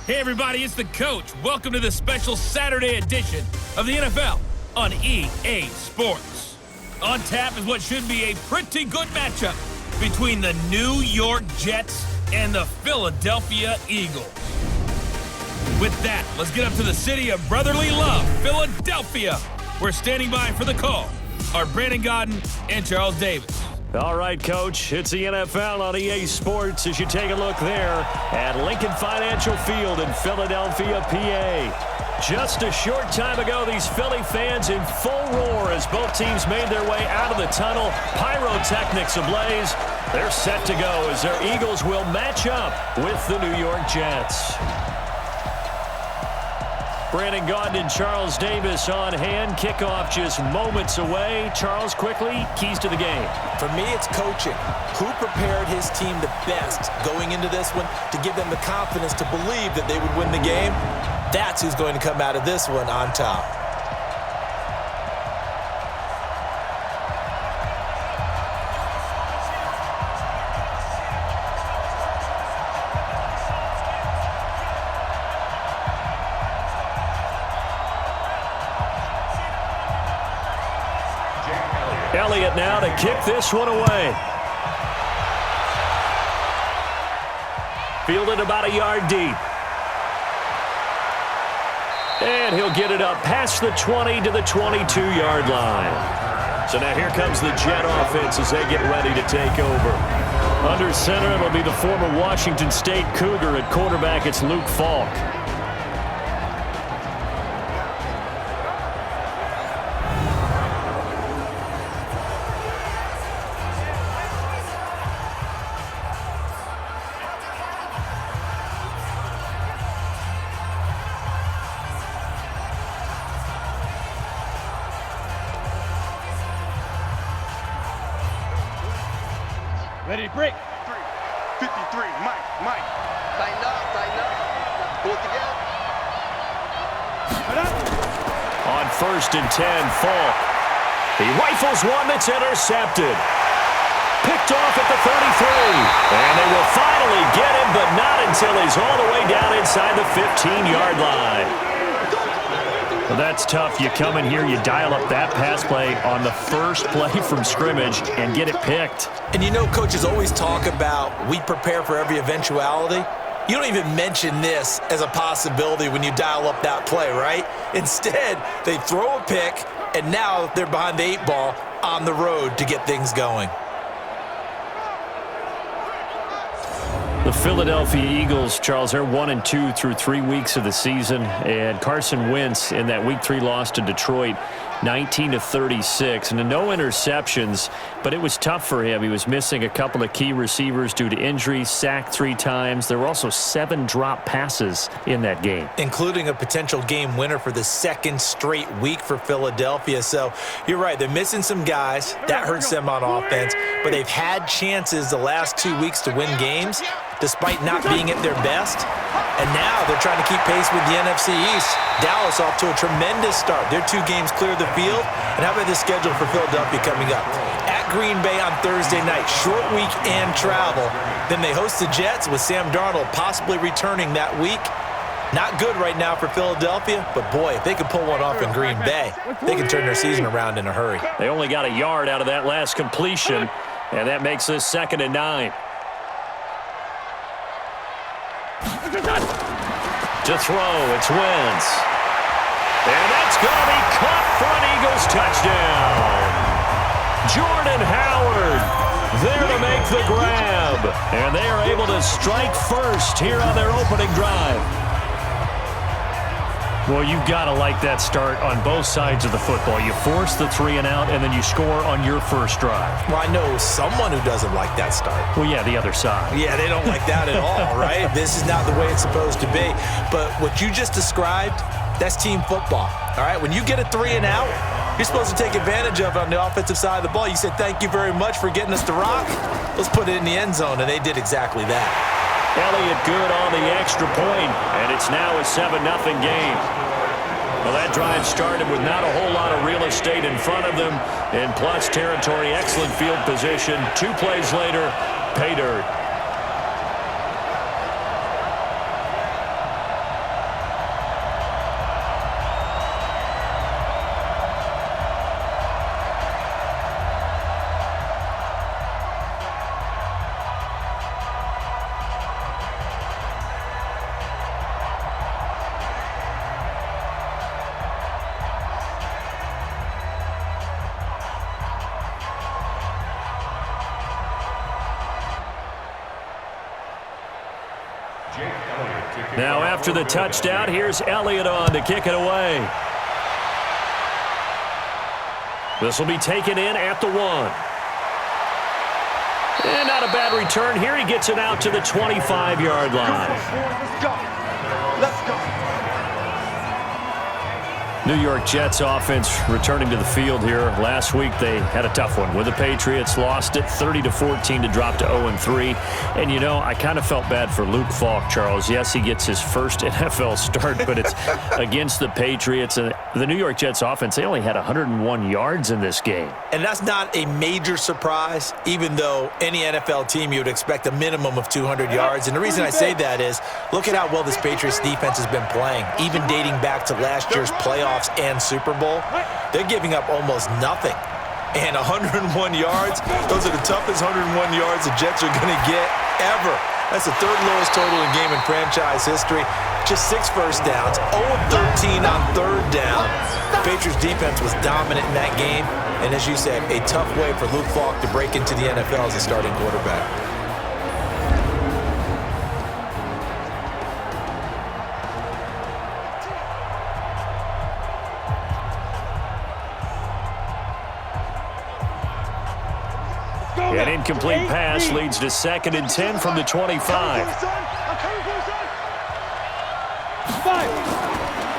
Hey everybody, it's the coach. Welcome to the special Saturday edition of the NFL on EA Sports. On tap is what should be a pretty good matchup between the New York Jets and the Philadelphia Eagles. With that, let's get up to the city of brotherly love, Philadelphia. We're standing by for the call are Brandon Godden and Charles Davis. All right, Coach, it's the NFL on EA Sports as you take a look there at Lincoln Financial Field in Philadelphia, PA. Just a short time ago, these Philly fans in full roar as both teams made their way out of the tunnel. Pyrotechnics ablaze. They're set to go as their Eagles will match up with the New York Jets. Brandon Gaudin and Charles Davis on hand. Kickoff just moments away. Charles, quickly, keys to the game. For me, it's coaching. Who prepared his team the best going into this one to give them the confidence to believe that they would win the game? That's who's going to come out of this one on top. Elliott now to kick this one away. Fielded about a yard deep. And he'll get it up past the 20 to the 22-yard line. So now here comes the Jet offense as they get ready to take over. Under center, it'll be the former Washington State Cougar. At quarterback, it's Luke Falk. Ready to break. 53, Mike. Tighten up. Pull it together. On 1st and 10, Falk. He rifles one that's intercepted. Picked off at the 33. And they will finally get him, but not until he's all the way down inside the 15-yard line. Well, that's tough. You come in here, you dial up that pass play on the first play from scrimmage and get it picked. And you know, coaches always talk about we prepare for every eventuality. You don't even mention this as a possibility when you dial up that play, right? Instead, they throw a pick, and now they're behind the 8 ball on the road to get things going. The Philadelphia Eagles, Charles, they're 1-2 through 3 weeks of the season. And Carson Wentz in that Week 3 loss to Detroit, 19-36. And no interceptions, but it was tough for him. He was missing a couple of key receivers due to injuries, sacked 3 times. There were also 7 drop passes in that game, including a potential game winner for the second straight week for Philadelphia. So you're right, they're missing some guys. That hurts them on offense. But they've had chances the last 2 weeks to win games, despite not being at their best. And now they're trying to keep pace with the NFC East. Dallas off to a tremendous start. They're 2 games clear of the field. And how about the schedule for Philadelphia coming up? At Green Bay on Thursday night, short week and travel. Then they host the Jets with Sam Darnold possibly returning that week. Not good right now for Philadelphia, but boy, if they can pull one off in Green Bay, they can turn their season around in a hurry. They only got a yard out of that last completion, and that makes this 2nd and 9. To throw, it's Wentz. And that's going to be caught for an Eagles touchdown. Jordan Howard there to make the grab. And they are able to strike first here on their opening drive. Well, you've got to like that start on both sides of the football. You force the 3 and out, and then you score on your first drive. Well, I know someone who doesn't like that start. Well, yeah, the other side. Yeah, they don't like that at all, right? This is not the way it's supposed to be. But what you just described, that's team football, all right? When you get a 3 and out, you're supposed to take advantage of it on the offensive side of the ball. You said, thank you very much for getting us to rock. Let's put it in the end zone, and they did exactly that. Elliott good on the extra point, and it's now a 7-0 game. Well, that drive started with not a whole lot of real estate in front of them, and plus territory, excellent field position. 2 plays later, pay dirt. Now after the touchdown, here's Elliott on to kick it away. This will be taken in at the 1. And not a bad return here. He gets it out to the 25-yard line. Let's go. Let's go. New York Jets offense returning to the field here. Last week they had a tough one with the Patriots. Lost it 30-14 to drop to 0-3. And, you know, I kind of felt bad for Luke Falk, Charles. Yes, he gets his first NFL start, but it's against the Patriots. And the New York Jets offense, they only had 101 yards in this game. And that's not a major surprise, even though any NFL team you would expect a minimum of 200 yards. And the reason I say that is, look at how well this Patriots defense has been playing, even dating back to last year's playoffs and Super Bowl. They're giving up almost nothing. And 101 yards, those are the toughest 101 yards the Jets are going to get ever. That's the third lowest total in game in franchise history. Just 6 first downs, 0-13 on third down. The Patriots defense was dominant in that game. And as you said, a tough way for Luke Falk to break into the NFL as a starting quarterback. An incomplete pass leads to 2nd and 10 from the 25.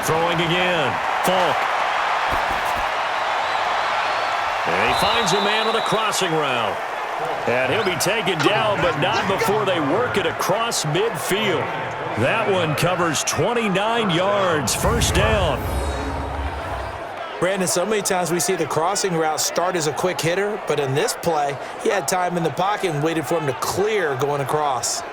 Throwing again. Falk. And he finds a man on a crossing route. And he'll be taken down, but not before they work it across midfield. That one covers 29 yards. First down. Brandon, so many times we see the crossing route start as a quick hitter, but in this play, he had time in the pocket and waited for him to clear going across.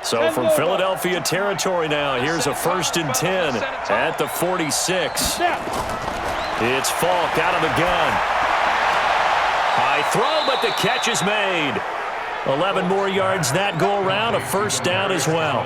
So from Philadelphia territory now, here's a 1st and 10 at the 46. It's Falk out of the gun. High throw, but the catch is made. 11 more yards that go around, a first down as well.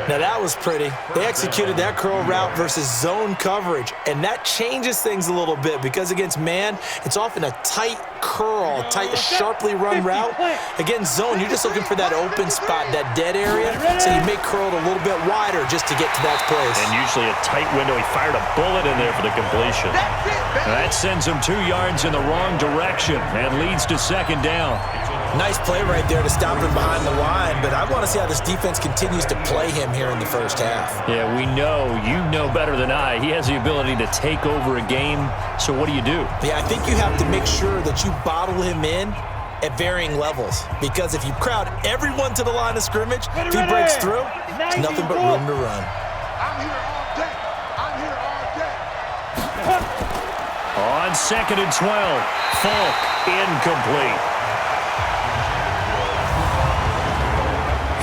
Now that was pretty. They executed that curl route versus zone coverage, and that changes things a little bit because against man, it's often a tight curl, tight, sharply run route. Against zone, you're just looking for that open spot, that dead area, so you may curl it a little bit wider just to get to that place. And usually a tight window. He fired a bullet in there for the completion. That sends him 2 yards in the wrong direction and leads to 2nd down. Nice play right there to stop him behind the line, but I want to see how this defense continues to play him here in the first half. Yeah, we know. You know better than I. He has the ability to take over a game, so what do you do? Yeah, I think you have to make sure that you bottle him in at varying levels, because if you crowd everyone to the line of scrimmage, if he breaks through, there's nothing but room to run. I'm here all day. I'm here all day. On 2nd and 12, Falk incomplete.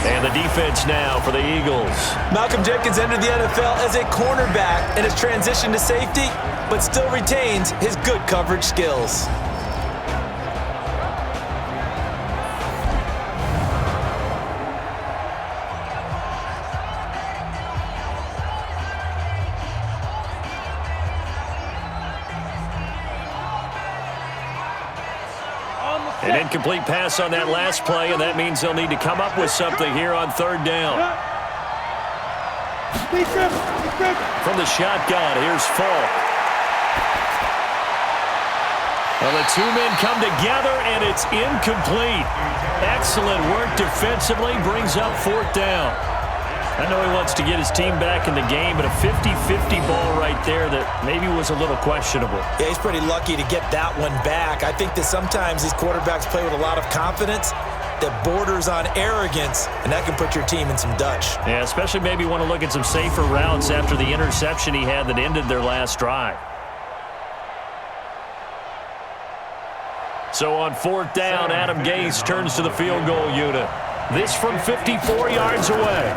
And the defense now for the Eagles. Malcolm Jenkins entered the NFL as a cornerback and has transitioned to safety, but still retains his good coverage skills. An incomplete pass on that last play, and that means they'll need to come up with something here on 3rd down. From the shotgun, here's Falk. Well, the 2 men come together, and it's incomplete. Excellent work defensively, brings up 4th down. I know he wants to get his team back in the game, but a 50-50 ball right there that maybe was a little questionable. Yeah, he's pretty lucky to get that one back. I think that sometimes these quarterbacks play with a lot of confidence that borders on arrogance, and that can put your team in some Dutch. Yeah, especially maybe want to look at some safer routes after the interception he had that ended their last drive. So on 4th down, Adam Gase turns to the field goal unit. This from 54 yards away.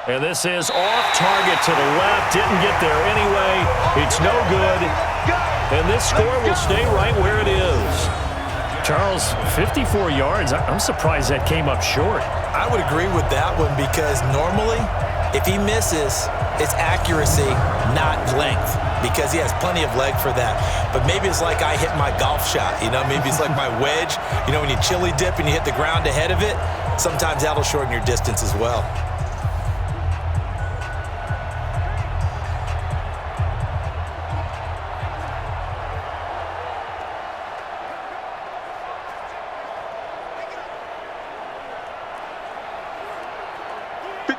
And this is off target to the left. Didn't get there anyway. It's no good. And this score will stay right where it is. Charles, 54 yards. I'm surprised that came up short. I would agree with that one because normally if If he misses, it's accuracy, not length, because he has plenty of leg for that. But maybe it's like I hit my golf shot, maybe it's like my wedge. When you chili dip and you hit the ground ahead of it, sometimes that'll shorten your distance as well.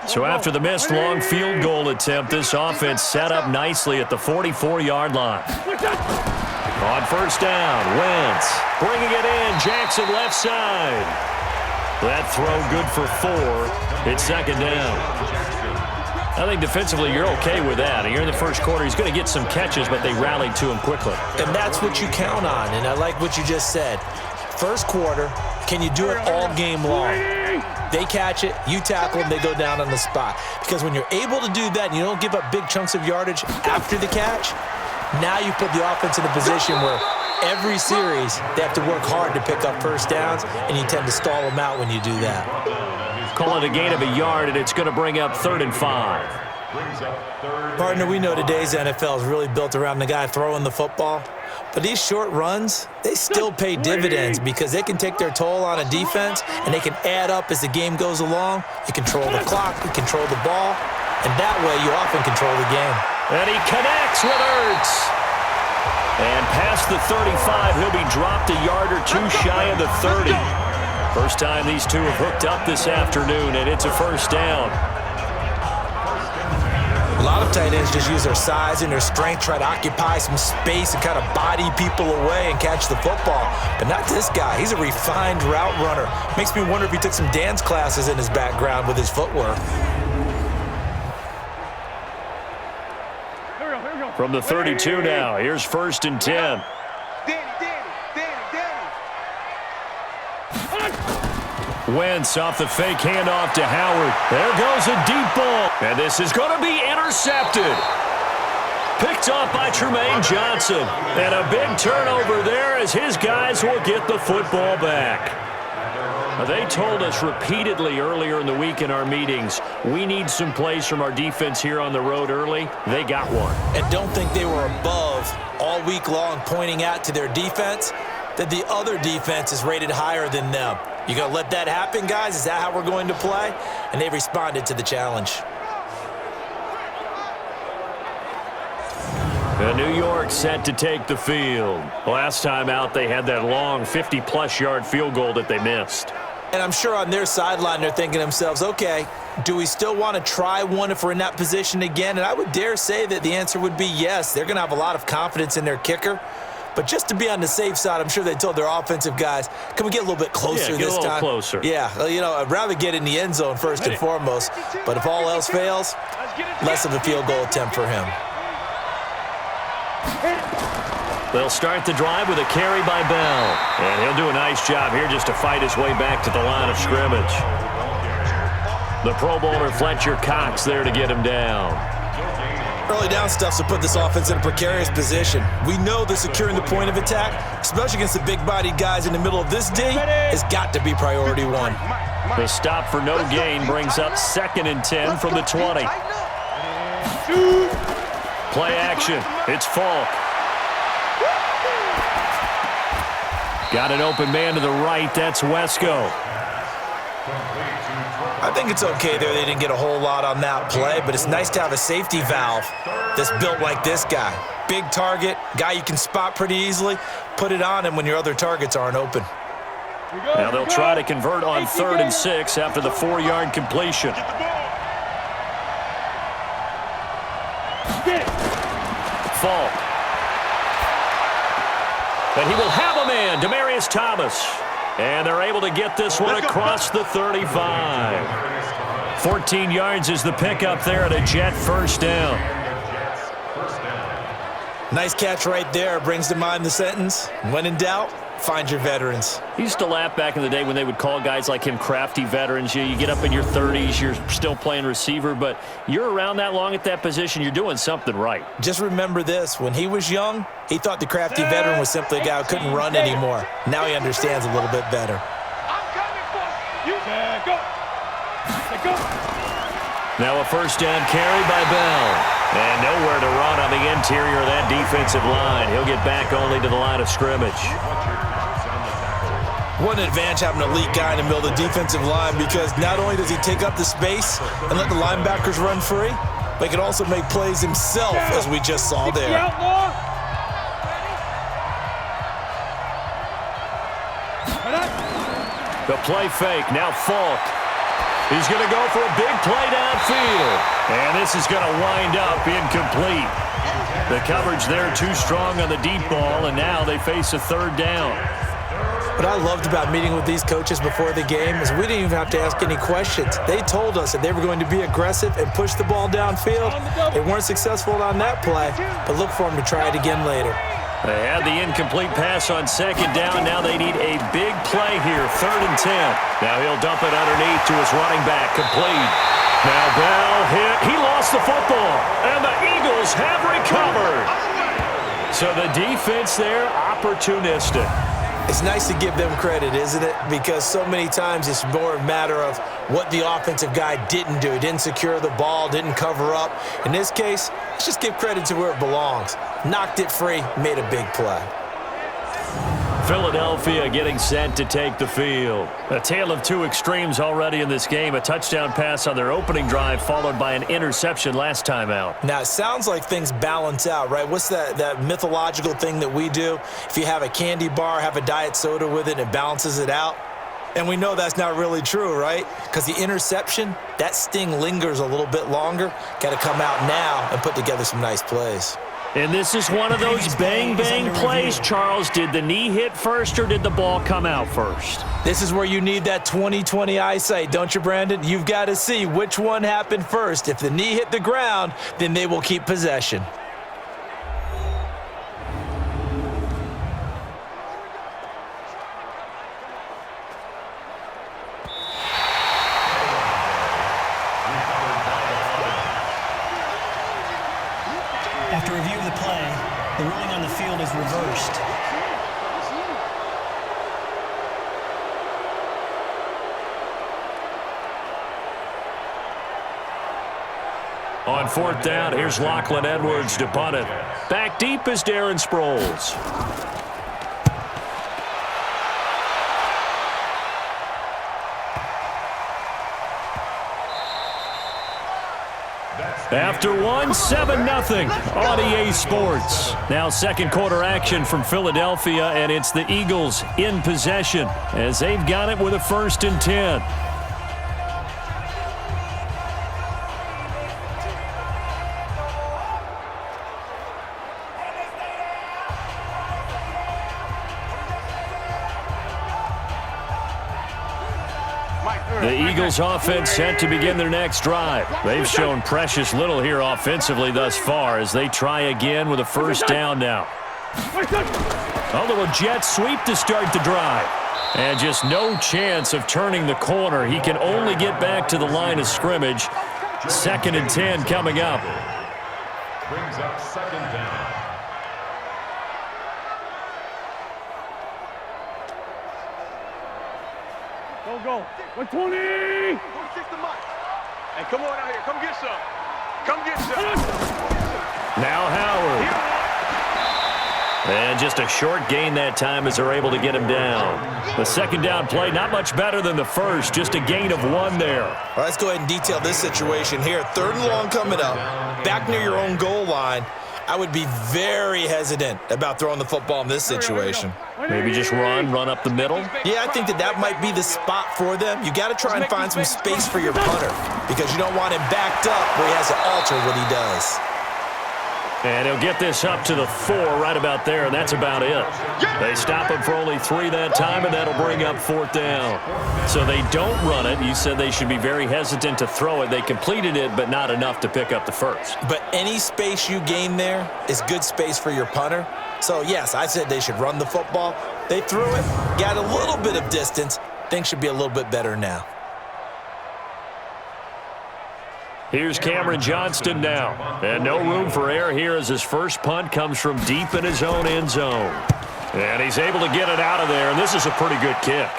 So after the missed long field goal attempt, this offense set up nicely at the 44-yard line. On first down, Wentz bringing it in, Jackson left side. That throw good for 4. It's second down. I think defensively you're okay with that. Here in the first quarter, he's going to get some catches, but they rallied to him quickly. And that's what you count on, and I like what you just said. First quarter, can you do it all game long? They catch it, you tackle them, they go down on the spot. Because when you're able to do that and you don't give up big chunks of yardage after the catch, now you put the offense in a position where every series they have to work hard to pick up first downs, and you tend to stall them out when you do that. Call it a gain of a yard, and it's going to bring up 3rd and 5. Partner, we know today's NFL is really built around the guy throwing the football. But these short runs, they still pay dividends because they can take their toll on a defense, and they can add up as the game goes along. You control the clock, you control the ball, and that way you often control the game. And he connects with Ertz. And past the 35, he'll be dropped a yard or two shy of the 30. First time these two have hooked up this afternoon, and it's a first down. A lot of tight ends just use their size and their strength, try to occupy some space and kind of body people away and catch the football. But not this guy. He's a refined route runner. Makes me wonder if he took some dance classes in his background with his footwork. From the 32 now, here's 1st and 10. Wentz off the fake handoff to Howard. There goes a deep ball. And this is going to be intercepted. Picked off by Tremaine Johnson. And a big turnover there as his guys will get the football back. They told us repeatedly earlier in the week in our meetings, we need some plays from our defense here on the road early. They got one. And don't think they were above all week long pointing out to their defense that the other defense is rated higher than them. You going to let that happen, guys? Is that how we're going to play? And they responded to the challenge. And New York set to take the field. Last time out, they had that long 50-plus yard field goal that they missed. And I'm sure on their sideline, they're thinking to themselves, okay, do we still want to try one if we're in that position again? And I would dare say that the answer would be yes. They're going to have a lot of confidence in their kicker. But just to be on the safe side, I'm sure they told their offensive guys, can we get a little bit closer this time? Closer. Yeah, I'd rather get in the end zone first and foremost. But if all else fails, less of a field goal attempt for him. They'll start the drive with a carry by Bell. And he'll do a nice job here just to fight his way back to the line of scrimmage. The Pro Bowler Fletcher Cox there to get him down. Early down stuff to put this offense in a precarious position. We know that securing the point of attack, especially against the big-bodied guys in the middle of this D, has got to be priority one. The stop for no gain brings up 2nd and 10 from the 20. Play action. It's Falk. Got an open man to the right. That's Wesco. I think it's okay there. They didn't get a whole lot on that play, but it's nice to have a safety valve that's built like this guy. Big target, guy you can spot pretty easily. Put it on him when your other targets aren't open. Now they'll try to convert on 3rd and 6 after the 4-yard completion. Falk. But he will have a man, Demaryius Thomas. And they're able to get this one across the 35. 14 yards is the pickup there at a Jet first down. Nice catch right there. Brings to mind the sentence, when in doubt, find your veterans. He used to laugh back in the day when they would call guys like him crafty veterans. You get up in your 30s, you're still playing receiver, but you're around that long at that position, you're doing something right. Just remember this. When he was young, he thought the crafty veteran was simply a guy who couldn't run anymore. Now he understands a little bit better. I'm coming for you. Go. Now a first down carry by Bell. And nowhere to run on the interior of that defensive line. He'll get back only to the line of scrimmage. What an advantage having an elite guy in the middle of the defensive line, because not only does he take up the space and let the linebackers run free, but he can also make plays himself, as we just saw there. The play fake, now Falk. He's going to go for a big play downfield. And this is going to wind up incomplete. The coverage there too strong on the deep ball, and now they face a third down. What I loved about meeting with these coaches before the game is we didn't even have to ask any questions. They told us that they were going to be aggressive and push the ball downfield. They weren't successful on that play, but look for them to try it again later. They had the incomplete pass on second down. Now they need a big play here, 3rd and 10. Now he'll dump it underneath to his running back, complete. Now Bell hit. He lost the football, and the Eagles have recovered. So the defense there, opportunistic. It's nice to give them credit, isn't it? Because so many times it's more a matter of what the offensive guy didn't do. He didn't secure the ball, didn't cover up. In this case, let's just give credit to where it belongs. Knocked it free, made a big play. Philadelphia getting set to take the field. A tale of two extremes already in this game. A touchdown pass on their opening drive followed by an interception last time out. Now, it sounds like things balance out, right? What's that mythological thing that we do? If you have a candy bar, have a diet soda with it, and it balances it out. And we know that's not really true, right? Because the interception, that sting lingers a little bit longer. Got to come out now and put together some nice plays. And this is one of those bang-bang plays, Charles. Did the knee hit first or did the ball come out first? This is where you need that 20/20 eyesight, don't you, Brandon? You've got to see which one happened first. If the knee hit the ground, then they will keep possession. After review of the play, the ruling on the field is reversed. On 4th down, here's Lachlan Edwards to punt it. Back deep is Darren Sproles. After one, 7-0 on EA Sports. Now second quarter action from Philadelphia, and it's the Eagles in possession as they've got it with a 1st and 10. The Eagles offense set to begin their next drive. They've shown precious little here offensively thus far as they try again with a 1st down now. A little jet sweep to start the drive. And just no chance of turning the corner. He can only get back to the line of scrimmage. 2nd and 10 coming up. Brings up 2nd down. Go. 120! Hey, come on out here. Come get some. Come get some. Now Howard. And just a short gain that time as they're able to get him down. The 2nd down play, not much better than the first. Just a gain of 1 there. All right, let's go ahead and detail this situation here. 3rd and long coming up. Back near your own goal line. I would be very hesitant about throwing the football in this situation. Maybe just run up the middle. Yeah, I think that might be the spot for them. You got to try and find some space for your punter because you don't want him backed up where he has to alter what he does. And he'll get this up to the 4 right about there, and that's about it. They stop him for only 3 that time, and that'll bring up 4th down. So they don't run it. You said they should be very hesitant to throw it. They completed it, but not enough to pick up the 1st. But any space you gain there is good space for your punter. So, yes, I said they should run the football. They threw it, got a little bit of distance. Things should be a little bit better now. Here's Cameron Johnston now. And no room for error here as his first punt comes from deep in his own end zone. And he's able to get it out of there, and this is a pretty good kick.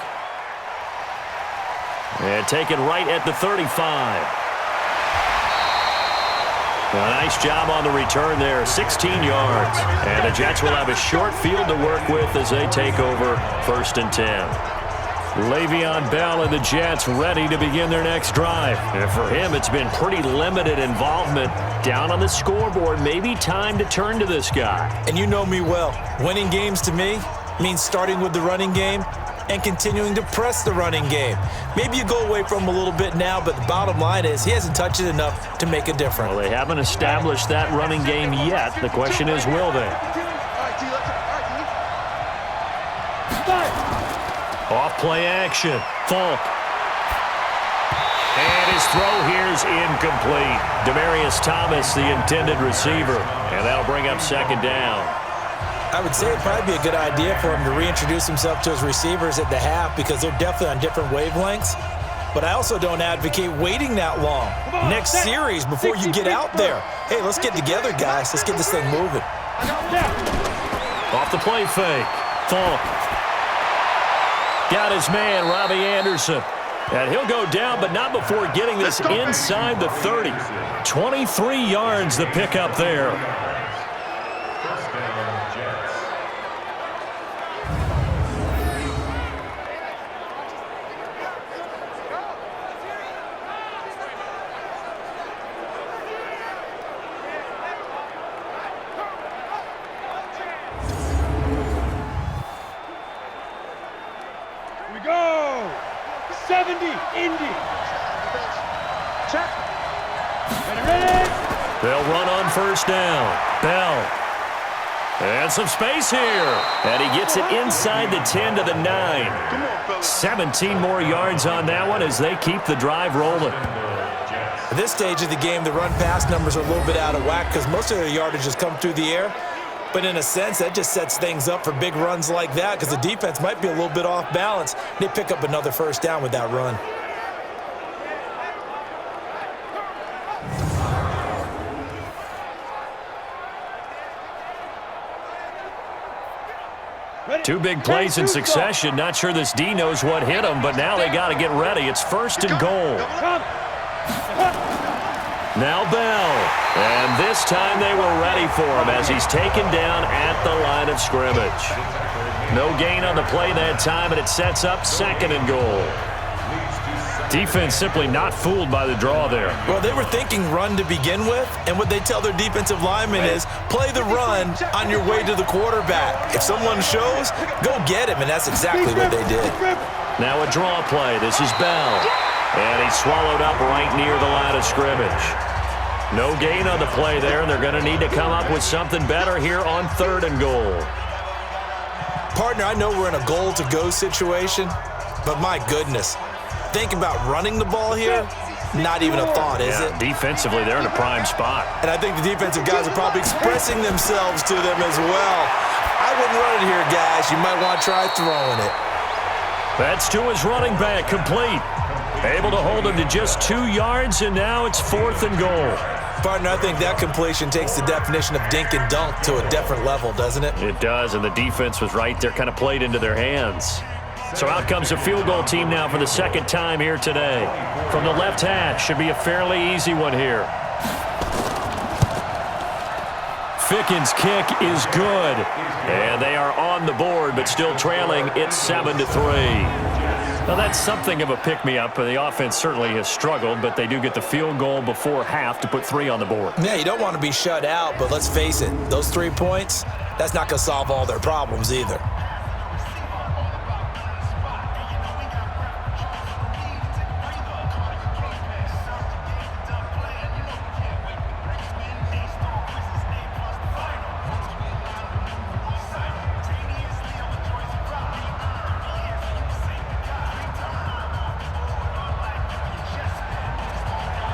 And taken right at the 35. A nice job on the return there, 16 yards. And the Jets will have a short field to work with as they take over 1st and 10. Le'Veon Bell and the Jets ready to begin their next drive. And for him, it's been pretty limited involvement. Down on the scoreboard, maybe time to turn to this guy. And you know me well. Winning games to me means starting with the running game and continuing to press the running game. Maybe you go away from him a little bit now, but the bottom line is he hasn't touched it enough to make a difference. Well, they haven't established that running game yet. The question is, will they? Off play action. Falk. And his throw here is incomplete. Demaryius Thomas, the intended receiver. And that'll bring up 2nd down. I would say it'd probably be a good idea for him to reintroduce himself to his receivers at the half because they're definitely on different wavelengths. But I also don't advocate waiting that long. Next series before you get out there. Hey, let's get together, guys. Let's get this thing moving. Off the play fake. Falk. Got his man, Robbie Anderson. And he'll go down, but not before getting this inside the 30. 23 yards the pickup there. Go! 70, Indy. Check. Ready? They'll run on 1st down. Bell. And some space here. And he gets it inside the 10 to the 9. 17 more yards on that one as they keep the drive rolling. At this stage of the game, the run-pass numbers are a little bit out of whack because most of their yardage has come through the air. But in a sense, that just sets things up for big runs like that because the defense might be a little bit off balance. They pick up another 1st down with that run. Two big plays in succession. Not sure this D knows what hit him, but now they got to get ready. It's 1st and goal. Now Bell. And this time they were ready for him as he's taken down at the line of scrimmage. No gain on the play that time, and it sets up 2nd and goal. Defense simply not fooled by the draw there. Well, they were thinking run to begin with, and what they tell their defensive linemen is play the run on your way to the quarterback. If someone shows, go get him, and that's exactly what they did. Now a draw play. This is Bell. And he's swallowed up right near the line of scrimmage. No gain on the play there, and they're going to need to come up with something better here on 3rd and goal. Partner, I know we're in a goal-to-go situation, but my goodness, think about running the ball here. Not even a thought, is it? Defensively, they're in a prime spot. And I think the defensive guys are probably expressing themselves to them as well. I wouldn't run it here, guys. You might want to try throwing it. That's to his running back, complete. Able to hold him to just 2 yards, and now it's 4th and goal. Partner, I think that completion takes the definition of dink and dunk to a different level, doesn't it? It does, and the defense was right there, kind of played into their hands. So out comes the field goal team now for the 2nd time here today. From the left hash, should be a fairly easy one here. Ficken's kick is good. And they are on the board, but still trailing. It's 7-3. Now, that's something of a pick-me-up. The offense certainly has struggled, but they do get the field goal before half to put 3 on the board. Yeah, you don't want to be shut out, but let's face it, those 3 points, that's not going to solve all their problems either.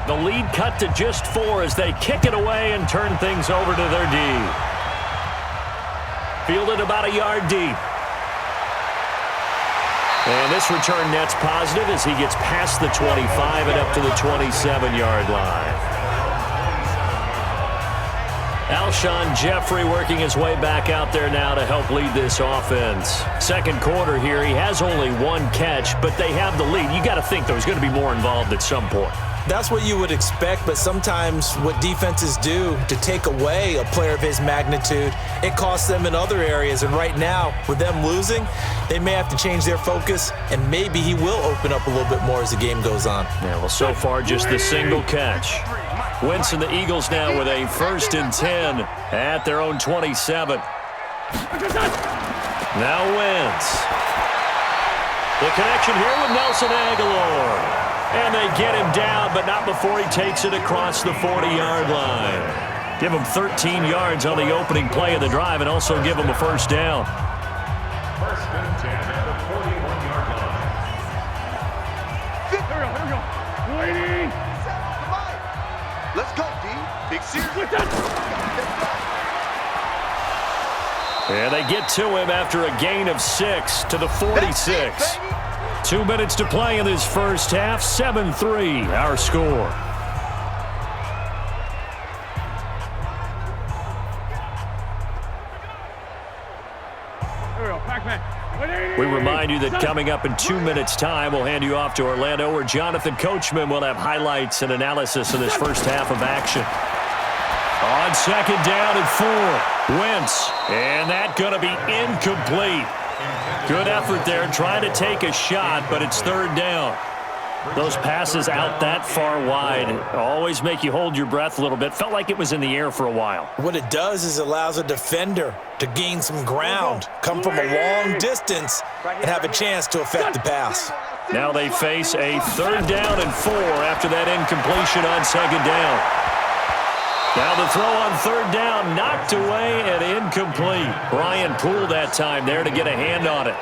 The lead cut to just 4 as they kick it away and turn things over to their D. Fielded about a yard deep. And this return net's positive as he gets past the 25 and up to the 27-yard line. Alshon Jeffrey working his way back out there now to help lead this offense. Second quarter here, he has only 1 catch, but they have the lead. You got to think there's going to be more involved at some point. That's what you would expect, but sometimes what defenses do to take away a player of his magnitude, it costs them in other areas. And right now, with them losing, they may have to change their focus, and maybe he will open up a little bit more as the game goes on. Yeah, well, so far, just the single catch. Wentz and the Eagles now with a 1st and 10 at their own 27. Now Wentz. The connection here with Nelson Aguilar. And they get him down, but not before he takes it across the 40-yard line. Give him 13 yards on the opening play of the drive and also give him a 1st down. 1st and 10 at the 41-yard line. Waiting. Let's go, D. Big series. And they get to him after a gain of 6 to the 46. 2 minutes to play in this first half. 7-3, our score. We remind you that coming up in 2 minutes' time, we'll hand you off to Orlando, where Jonathan Coachman will have highlights and analysis of this first half of action. On 2nd down and 4, Wentz, and that going to be incomplete. Good effort there, trying to take a shot, but it's 3rd down. Those passes out that far wide always make you hold your breath a little bit. Felt like it was in the air for a while. What it does is allows a defender to gain some ground, come from a long distance, and have a chance to affect the pass. Now they face a 3rd down and 4 after that incompletion on 2nd down. Now the throw on 3rd down, knocked away and incomplete. Brian Poole that time there to get a hand on it.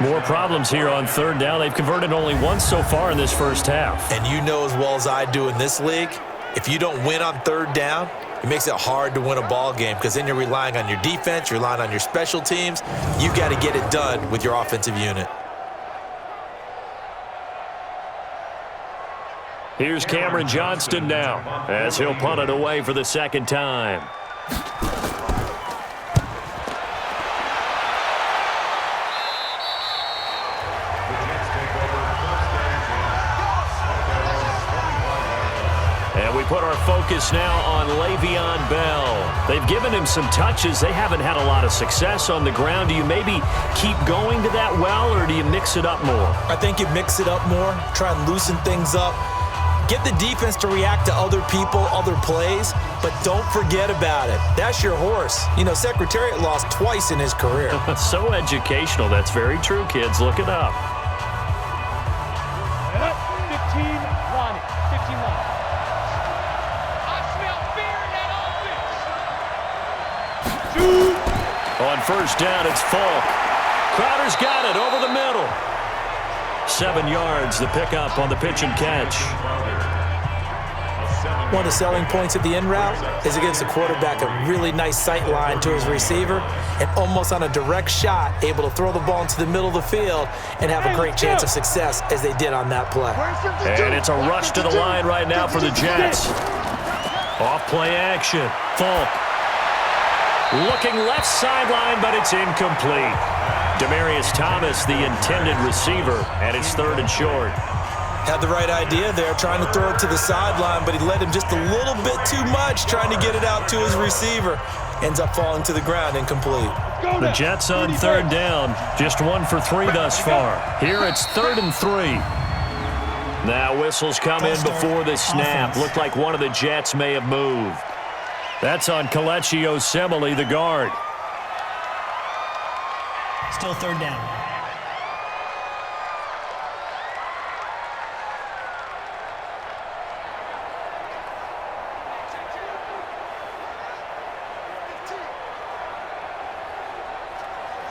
More problems here on 3rd down. They've converted only once so far in this first half. And you know as well as I do in this league, if you don't win on 3rd down, it makes it hard to win a ball game because then you're relying on your defense, you're relying on your special teams. You've got to get it done with your offensive unit. Here's Cameron Johnston now as he'll punt it away for the 2nd time. And we put our focus now on Le'Veon Bell. They've given him some touches. They haven't had a lot of success on the ground. Do you maybe keep going to that well, or do you mix it up more? I think you mix it up more, try and loosen things up. Get the defense to react to other people, other plays, but don't forget about it. That's your horse. You know, Secretariat lost twice in his career. So educational. That's very true, kids. Look it up. 15 Lonnie. 15 Lonnie. On 1st down, it's Falk. Crowder's got it over the middle. 7 yards, the pickup on the pitch and catch. One of the selling points of the in route is it gives the quarterback a really nice sight line to his receiver and almost on a direct shot able to throw the ball into the middle of the field and have a great chance of success as they did on that play. And it's a rush to the line right now for the Jets. Off play action. Falk. Looking left sideline, but it's incomplete. Demaryius Thomas, the intended receiver, and it's 3rd and short. Had the right idea there, trying to throw it to the sideline, but he led him just a little bit too much, trying to get it out to his receiver. Ends up falling to the ground, incomplete. The Jets on 3rd down, just 1 for 3 thus far. Here it's 3rd and 3. Now whistles come in before the snap. Looked like one of the Jets may have moved. That's on Kelechi Osemele, the guard. Still 3rd down.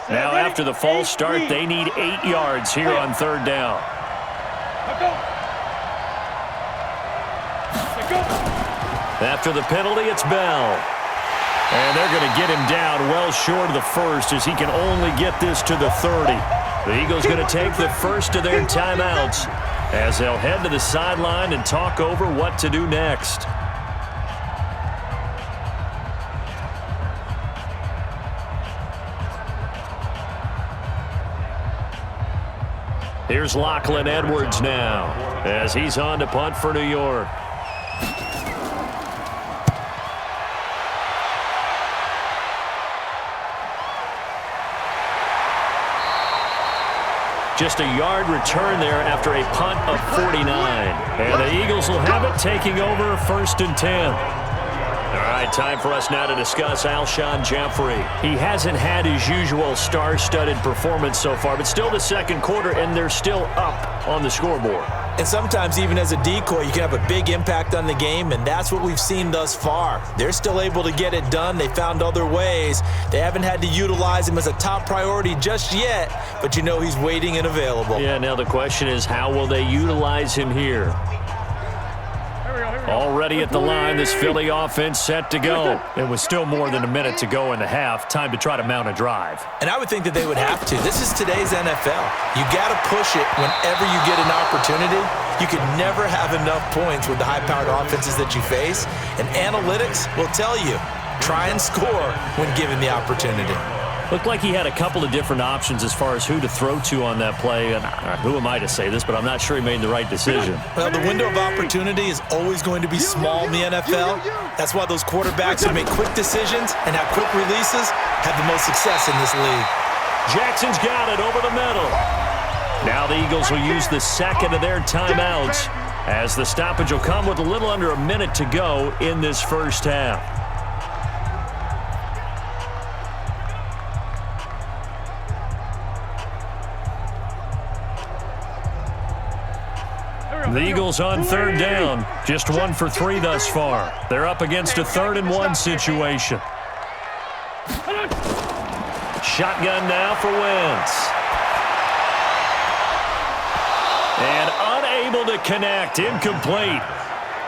Now after the false start, they need 8 yards here on 3rd down. After the penalty, it's Bell. And they're going to get him down well short of the 1st as he can only get this to the 30. The Eagles going to take the first of their timeouts as they'll head to the sideline and talk over what to do next. Here's Lachlan Edwards now. as he's on to punt for New York. Just a yard return there after a punt of 49. And the Eagles will have it, taking over 1st and 10. All right, time for us now to discuss Alshon Jeffrey. He hasn't had his usual star-studded performance so far, but still the second quarter, and they're still up on the scoreboard. And sometimes even as a decoy, you can have a big impact on the game, and that's what we've seen thus far. They're still able to get it done. They found other ways. They haven't had to utilize him as a top priority just yet, but you know he's waiting and available. Yeah, now the question is, how will they utilize him here? Already at the line, this Philly offense set to go. It was still more than a minute to go in the half. Time to try to mount a drive. And I would think that they would have to. This is today's NFL. You got to push it whenever you get an opportunity. You can never have enough points with the high-powered offenses that you face. And analytics will tell you, try and score when given the opportunity. Looked like he had a couple of different options as far as who to throw to on that play. And who am I to say this, but I'm not sure he made the right decision. Well, the window of opportunity is always going to be small in the NFL. That's why those quarterbacks who make quick decisions and have quick releases have the most success in this league. Jackson's got it over the middle. Now the Eagles will use the second of their timeouts as the stoppage will come with a little under a minute to go in this first half. The Eagles on 3rd down, just 1 for 3 thus far. They're up against a 3rd and 1 situation. Shotgun now for Wentz. And unable to connect, incomplete.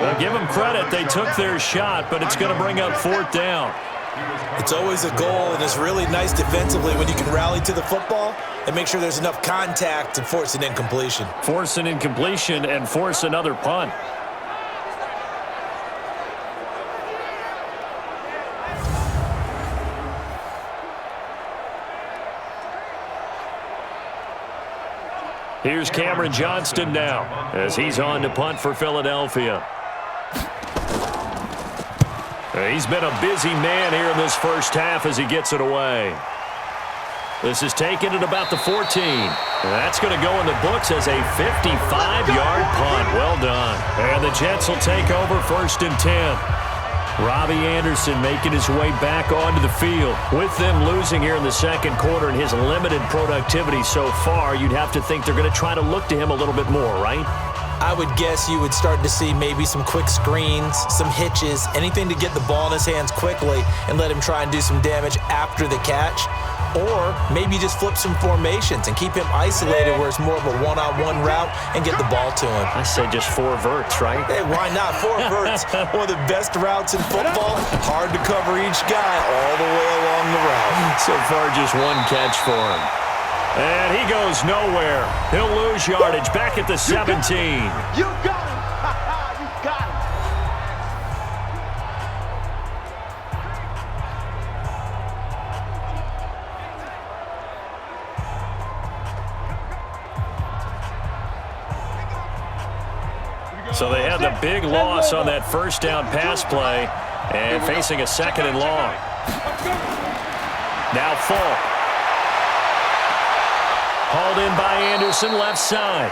Well, give them credit, they took their shot, but it's going to bring up 4th down. It's always a goal, and it's really nice defensively when you can rally to the football and make sure there's enough contact to force an incompletion. Force an incompletion and force another punt. Here's Cameron Johnston now as he's on to punt for Philadelphia. He's been a busy man here in this first half as he gets it away. This is taken at about the 14. And that's going to go in the books as a 55-yard punt. Well done. And the Jets will take over 1st and 10. Robbie Anderson making his way back onto the field. With them losing here in the second quarter and his limited productivity so far, you'd have to think they're going to try to look to him a little bit more, right? I would guess you would start to see maybe some quick screens, some hitches, anything to get the ball in his hands quickly and let him try and do some damage after the catch. Or maybe just flip some formations and keep him isolated where it's more of a one-on-one route and get the ball to him. I say just 4 verts, right? Hey, why not? 4 verts, one of the best routes in football. Hard to cover each guy all the way along the route. So far, just 1 catch for him. And he goes nowhere. He'll lose yardage back at the 17. You got him. You got him. So they had the big loss on that first down pass play and facing a 2nd and long. Now Falk. Hauled in by Anderson, left side.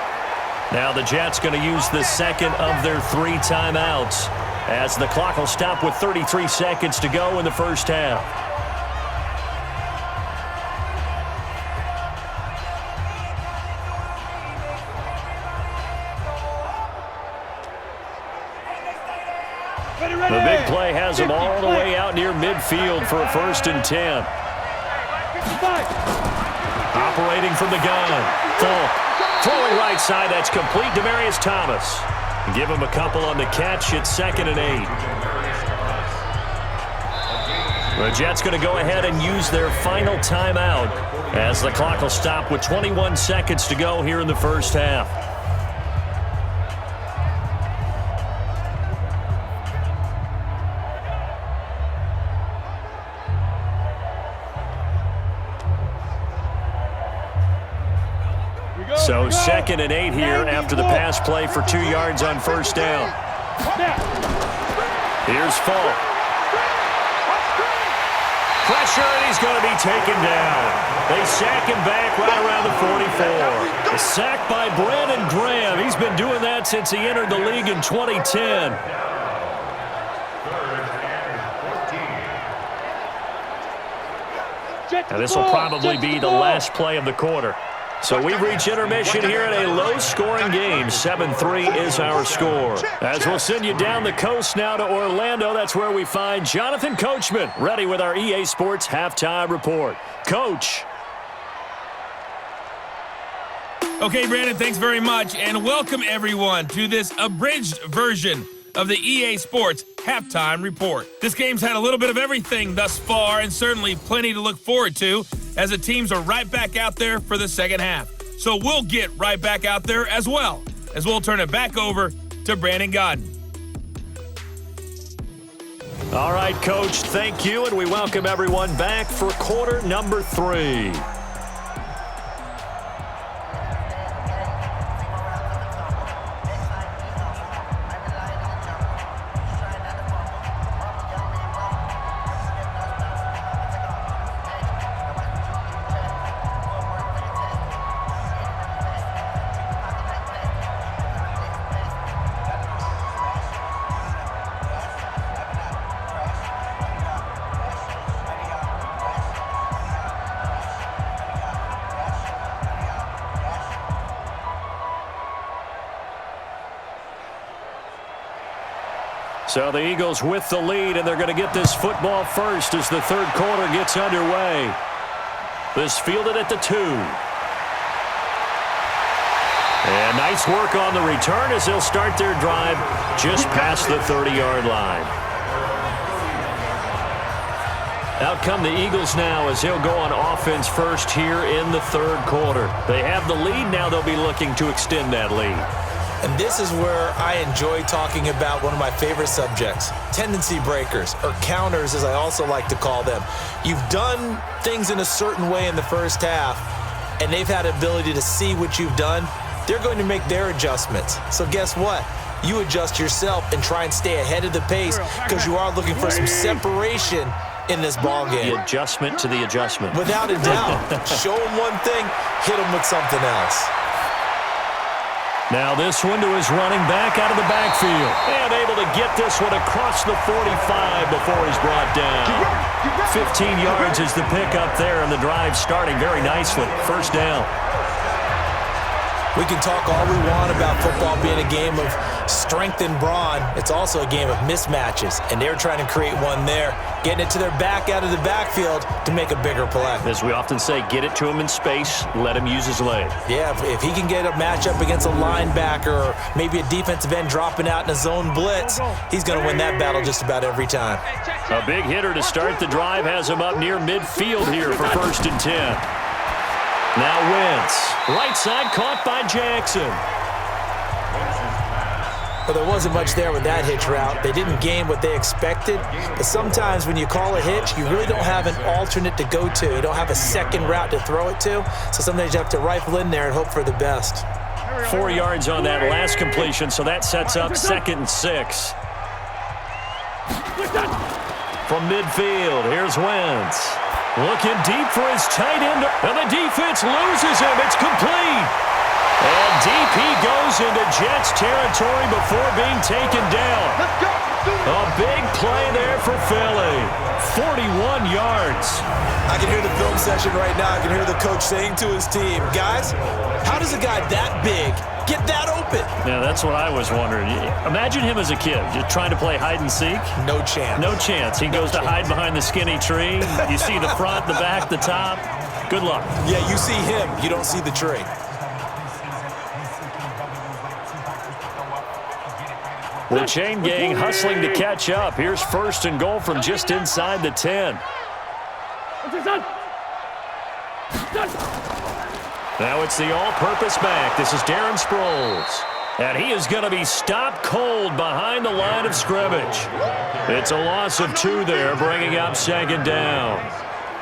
Now the Jets going to use the second of their 3 timeouts as the clock will stop with 33 seconds to go in the first half. The big play has them all the way out near midfield for a 1st and 10. Operating from the gun. Falk. Throwing right side. That's complete. Demaryius Thomas. Give him a couple on the catch. It's 2nd and 8. The Jets going to go ahead and use their final timeout as the clock will stop with 21 seconds to go here in the first half. So 2nd and 8 here after the pass play for 2 yards on first down. Here's Falk. Pressure, and he's going to be taken down. They sack him back right around the 44. A sack by Brandon Graham. He's been doing that since he entered the league in 2010. And this will probably be the last play of the quarter. So we've reached intermission here in a low-scoring game. 7-3 is our score. As we'll send you down the coast now to Orlando, that's where we find Jonathan Coachman, ready with our EA Sports halftime report. Coach. Okay, Brandon, thanks very much, and welcome everyone to this abridged version of the EA Sports halftime report. This game's had a little bit of everything thus far, and certainly plenty to look forward to, as the teams are right back out there for the second half. So we'll get right back out there as well, as we'll turn it back over to Brandon Godden. All right, Coach, thank you, and we welcome everyone back for quarter number 3. So the Eagles with the lead, and they're going to get this football first as the third quarter gets underway. This fielded at the 2. And nice work on the return as they'll start their drive just past the 30-yard line. Out come the Eagles now as they'll go on offense first here in the third quarter. They have the lead. Now they'll be looking to extend that lead. And this is where I enjoy talking about one of my favorite subjects, tendency breakers, or counters as I also like to call them. You've done things in a certain way in the first half, and they've had the ability to see what you've done. They're going to make their adjustments. So guess what? You adjust yourself and try and stay ahead of the pace because you are looking for some separation in this ball game. The adjustment to the adjustment. Without a doubt. Show them one thing, hit them with something else. Now this one to his running back out of the backfield. And able to get this one across the 45 before he's brought down. 15 yards is the pickup there, and the drive starting very nicely. First down. We can talk all we want about football being a game of strength and brawn. It's also a game of mismatches, and they're trying to create one there, getting it to their back out of the backfield to make a bigger play. As we often say, get it to him in space, let him use his leg. Yeah, if he can get a matchup against a linebacker or maybe a defensive end dropping out in a zone blitz, he's going to win that battle just about every time. A big hitter to start the drive has him up near midfield here for 1st and 10. Now Wentz, right side caught by Jackson. Well, there wasn't much there with that hitch route. They didn't gain what they expected, but sometimes when you call a hitch, you really don't have an alternate to go to. You don't have a second route to throw it to, so sometimes you have to rifle in there and hope for the best. 4 yards on that last completion, so that sets up 2nd and 6. From midfield, here's Wentz. Looking deep for his tight end, and the defense loses him. It's complete. And deep he goes into Jets territory before being taken down. A big play there for Philly. 41 yards. I can hear the film session right now. I can hear the coach saying to his team, guys, how does a guy that big get that open? Yeah, that's what I was wondering. Imagine him as a kid, just trying to play hide and seek. No chance. No chance. He goes to hide behind the skinny tree. You see the front, the back, the top. Good luck. Yeah, you see him. You don't see the tree. The chain gang hustling to catch up. Here's 1st and goal from just inside the 10. Now it's the all-purpose back. This is Darren Sproles. And he is going to be stopped cold behind the line of scrimmage. It's a loss of 2 there, bringing up 2nd down.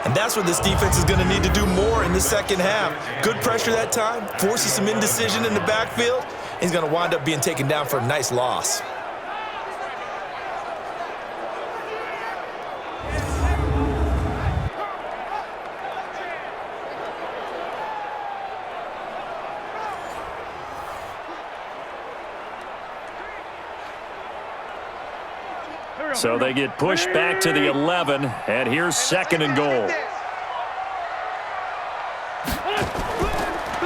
And that's what this defense is going to need to do more in the second half. Good pressure that time, forces some indecision in the backfield. He's going to wind up being taken down for a nice loss. So they get pushed back to the 11, and here's 2nd and goal.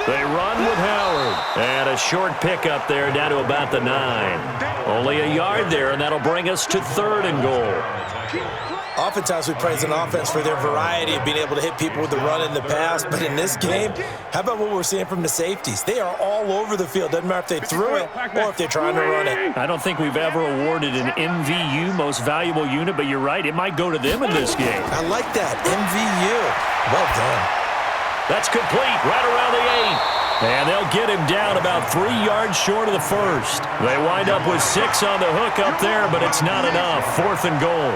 They run with Howard, and a short pickup there down to about the 9. Only a yard there, and that'll bring us to 3rd and goal. Oftentimes we praise an offense for their variety of being able to hit people with the run and the pass, but in this game, how about what we're seeing from the safeties? They are all over the field. Doesn't matter if they threw it or if they're trying to run it. I don't think we've ever awarded an MVU, most valuable unit, but you're right, it might go to them in this game. I like that, MVU. Well done. That's complete, right around the 8. And they'll get him down about 3 yards short of the first. They wind up with 6 on the hook up there, but it's not enough. 4th and goal.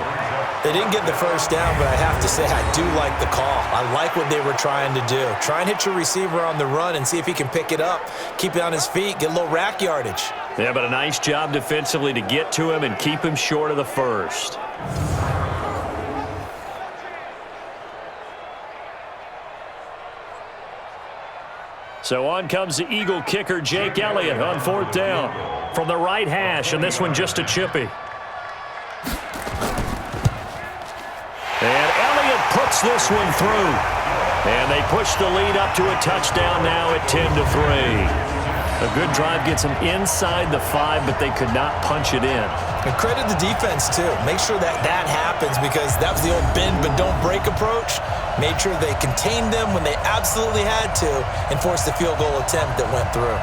They didn't get the first down, but I have to say I do like the call. I like what they were trying to do. Try and hit your receiver on the run and see if he can pick it up, keep it on his feet, get a little rack yardage. Yeah, but a nice job defensively to get to him and keep him short of the first. So on comes the Eagle kicker, Jake Elliott, on 4th down. From the right hash, and this one just a chippy. And Elliott puts this one through. And they push the lead up to a touchdown now at 10-3. A good drive gets them inside the 5, but they could not punch it in. And credit the defense, too. Make sure that happens, because that was the old bend but don't break approach. Made sure they contained them when they absolutely had to and forced the field goal attempt that went through.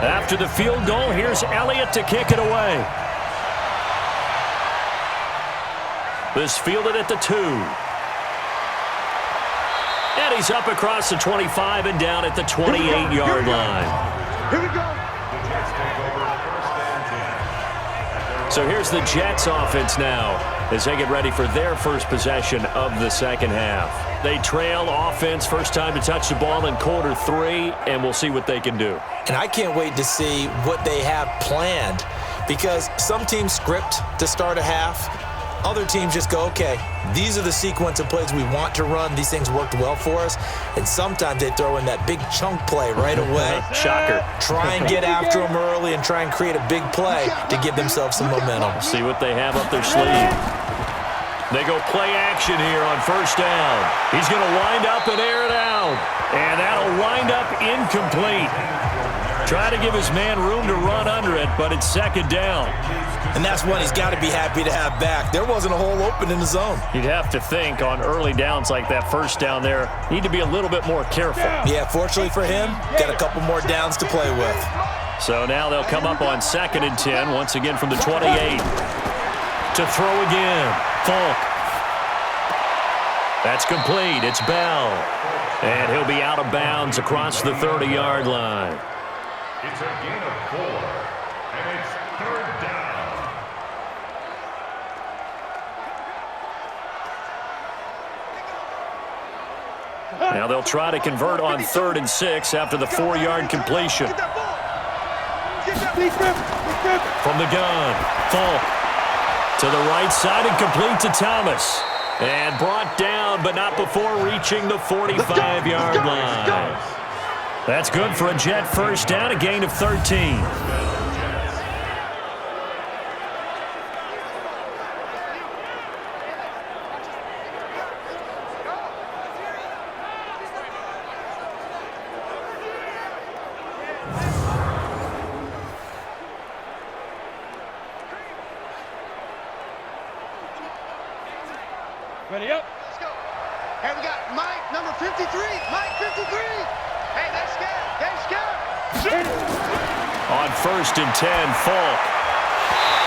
After the field goal, here's Elliott to kick it away. This fielded at the 2. And he's up across the 25 and down at the 28-yard line. Here we go. So here's the Jets offense now as they get ready for their first possession of the second half. They trail offense, first time to touch the ball in quarter 3, and we'll see what they can do. And I can't wait to see what they have planned, because some teams script to start a half. Other teams just go, okay, these are the sequence of plays we want to run. These things worked well for us. And sometimes they throw in that big chunk play right away. Shocker. Try and get after them early and try and create a big play to give themselves some momentum. See what they have up their sleeve. They go play action here on first down. He's going to wind up and air it out. And that'll wind up incomplete. Try to give his man room to run under it, but it's second down. And that's one he's got to be happy to have back. There wasn't a hole open in the zone. You'd have to think on early downs like that first down there, need to be a little bit more careful. Yeah, fortunately for him, got a couple more downs to play with. So now they'll come up on 2nd and 10, once again from the 28. To throw again, Falk. That's complete, it's Bell. And he'll be out of bounds across the 30-yard line. It's a gain of 4, and it's 3rd down. Now they'll try to convert on 3rd and 6 after the 4-yard completion. From the gun, Falk to the right side and complete to Thomas. And brought down, but not before reaching the 45-yard line. That's good for a Jet first down, a gain of 13. Ready up. Let's go. Hey, we got Mike, number 53. Mike, 53. Hey, they're scared. On 1st and 10, Falk.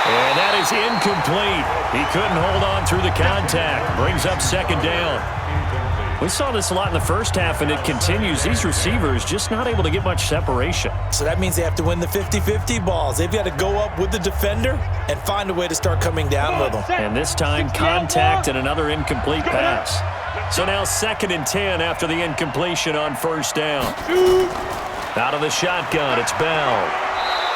And that is incomplete. He couldn't hold on through the contact. Brings up second down. We saw this a lot in the first half, and it continues. These receivers just not able to get much separation. So that means they have to win the 50-50 balls. They've got to go up with the defender and find a way to start coming down with them. And this time, contact and another incomplete pass. So now 2nd and 10 after the incompletion on first down. Out of the shotgun, it's Bell.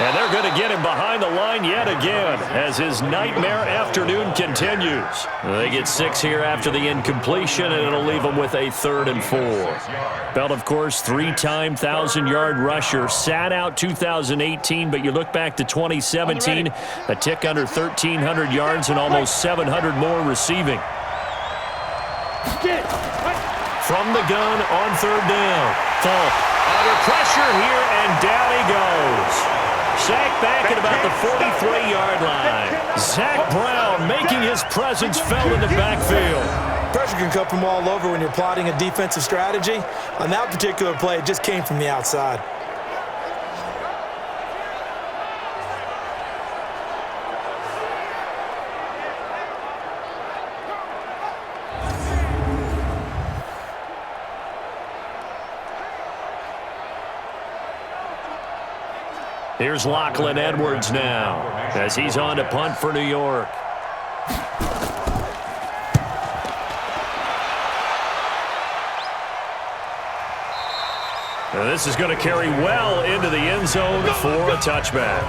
And they're going to get him behind the line yet again as his nightmare afternoon continues. They get 6 here after the incompletion, and it'll leave them with a 3rd and 4. Bell, of course, 3-time 1,000-yard rusher. Sat out 2018, but you look back to 2017, a tick under 1,300 yards and almost 700 more receiving. From the gun on 3rd down. Falk under pressure here, and down he goes. Sacked back at about the 43-yard line. Zach Brown making his presence felt in the backfield. Pressure can come from all over when you're plotting a defensive strategy. On that particular play, it just came from the outside. Here's Lachlan Edwards now as he's on to punt for New York. Now this is going to carry well into the end zone for a touchback.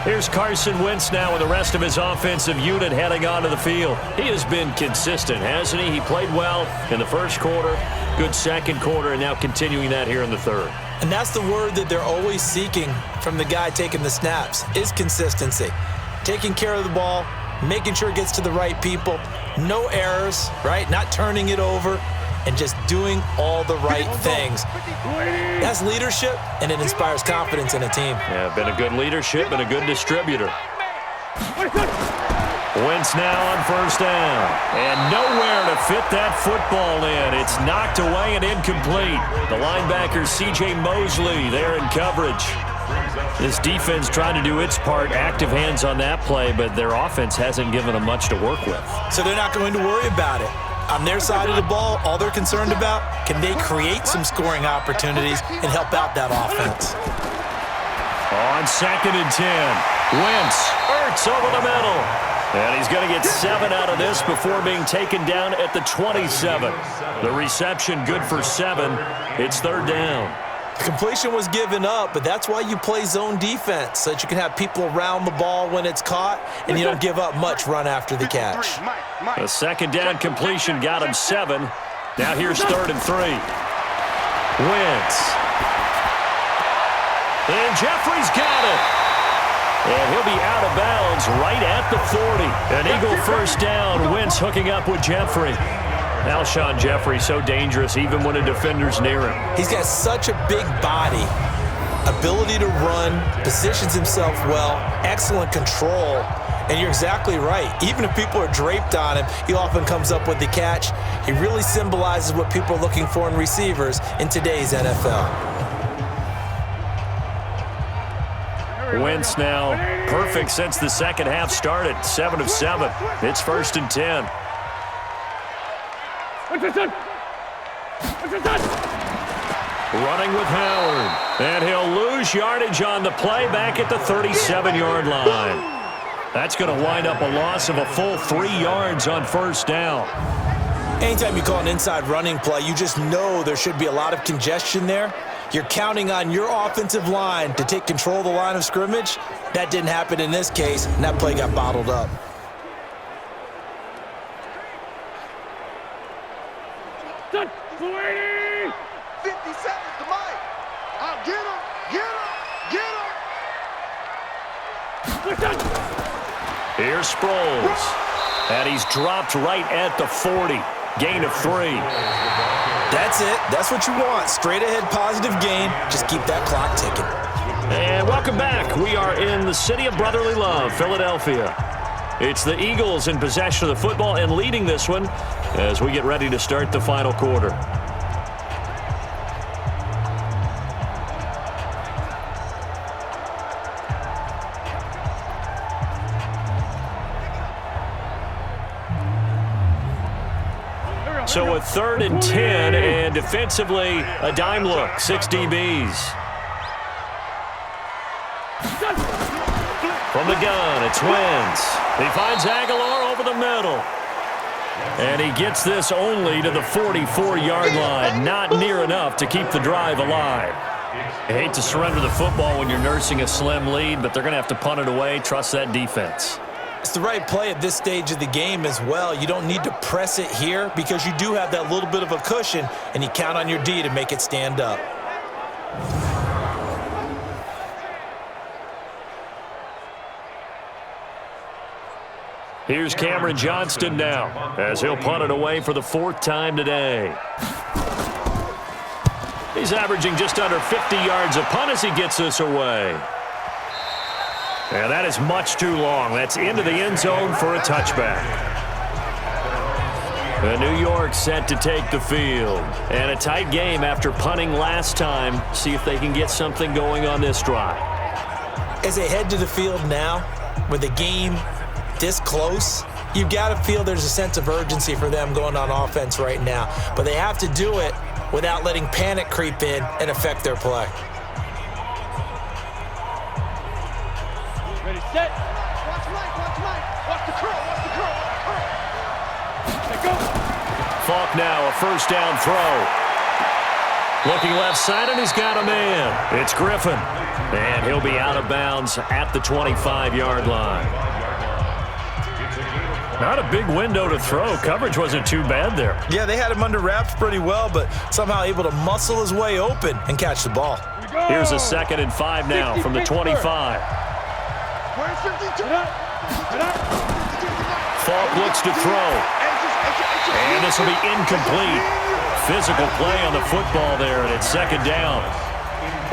Here's Carson Wentz now with the rest of his offensive unit heading onto the field. He has been consistent, hasn't he? He played well in the first quarter, good second quarter, and now continuing that here in the third. And that's the word that they're always seeking from the guy taking the snaps, is consistency. Taking care of the ball, making sure it gets to the right people, no errors, right? Not turning it over, and just doing all the right things. That's leadership, and it inspires confidence in a team. Yeah, been a good leadership and a good distributor. Wentz now on first down. And nowhere to fit that football in. It's knocked away and incomplete. The linebacker, C.J. Mosley, there in coverage. This defense trying to do its part, active hands on that play, but their offense hasn't given them much to work with. So they're not going to worry about it. On their side of the ball, all they're concerned about, can they create some scoring opportunities and help out that offense? On 2nd and 10, Wentz, Ertz over the middle. And he's going to get 7 out of this before being taken down at the 27. The reception good for 7. It's 3rd down. The completion was given up, but that's why you play zone defense, so that you can have people around the ball when it's caught, and you don't give up much run after the catch. The 2nd down completion got him 7. Now here's 3rd and 3. Wentz. And Jeffrey's got it. And he'll be out of bounds right at the 40. An Eagle first down. Wentz hooking up with Jeffrey. Alshon Jeffrey so dangerous even when a defender's near him. He's got such a big body, ability to run, positions himself well, excellent control. And you're exactly right. Even if people are draped on him, he often comes up with the catch. He really symbolizes what people are looking for in receivers in today's NFL. Wentz now perfect since the second half started. 7 of 7. It's 1st and 10. Running with Howard. And he'll lose yardage on the play back at the 37-yard line. That's going to wind up a loss of a full 3 yards on first down. Anytime you call an inside running play, you just know there should be a lot of congestion there. You're counting on your offensive line to take control of the line of scrimmage. That didn't happen in this case, and that play got bottled up. Done. 40. 50 seconds to Mike. I'll get him, get him, get him. Here's Sproles. And he's dropped right at the 40. Gain of 3. That's it. That's what you want. Straight ahead positive gain. Just keep that clock ticking. And welcome back. We are in the city of brotherly love, Philadelphia. It's the Eagles in possession of the football and leading this one as we get ready to start the final quarter. So a 3rd and 10, and defensively, a dime look, 6 DBs. From the gun, it's Wentz. He finds Aguilar over the middle. And he gets this only to the 44-yard line. Not near enough to keep the drive alive. I hate to surrender the football when you're nursing a slim lead, but they're going to have to punt it away. Trust that defense. It's the right play at this stage of the game as well. You don't need to press it here because you do have that little bit of a cushion, and you count on your D to make it stand up. Here's Cameron Johnston now as he'll punt it away for the 4th time today. He's averaging just under 50 yards a punt as he gets this away. And that is much too long. That's into the end zone for a touchback. The New York set to take the field. And a tight game after punting last time. See if they can get something going on this drive. As they head to the field now, with the game this close, you've got to feel there's a sense of urgency for them going on offense right now. But they have to do it without letting panic creep in and affect their play. Ready, set. Watch Mike, watch Mike. Watch the curl, watch the curl, watch the curl. Let go. Falk now, a 1st down throw. Looking left side, and he's got a man. It's Griffin. And he'll be out of bounds at the 25-yard line. Not a big window to throw. Coverage wasn't too bad there. Yeah, they had him under wraps pretty well, but somehow able to muscle his way open and catch the ball. Here's a 2nd and 5 now from the 25. Where's 52? Falk looks to throw. And this will be incomplete. Physical play on the football there, and it's 2nd down.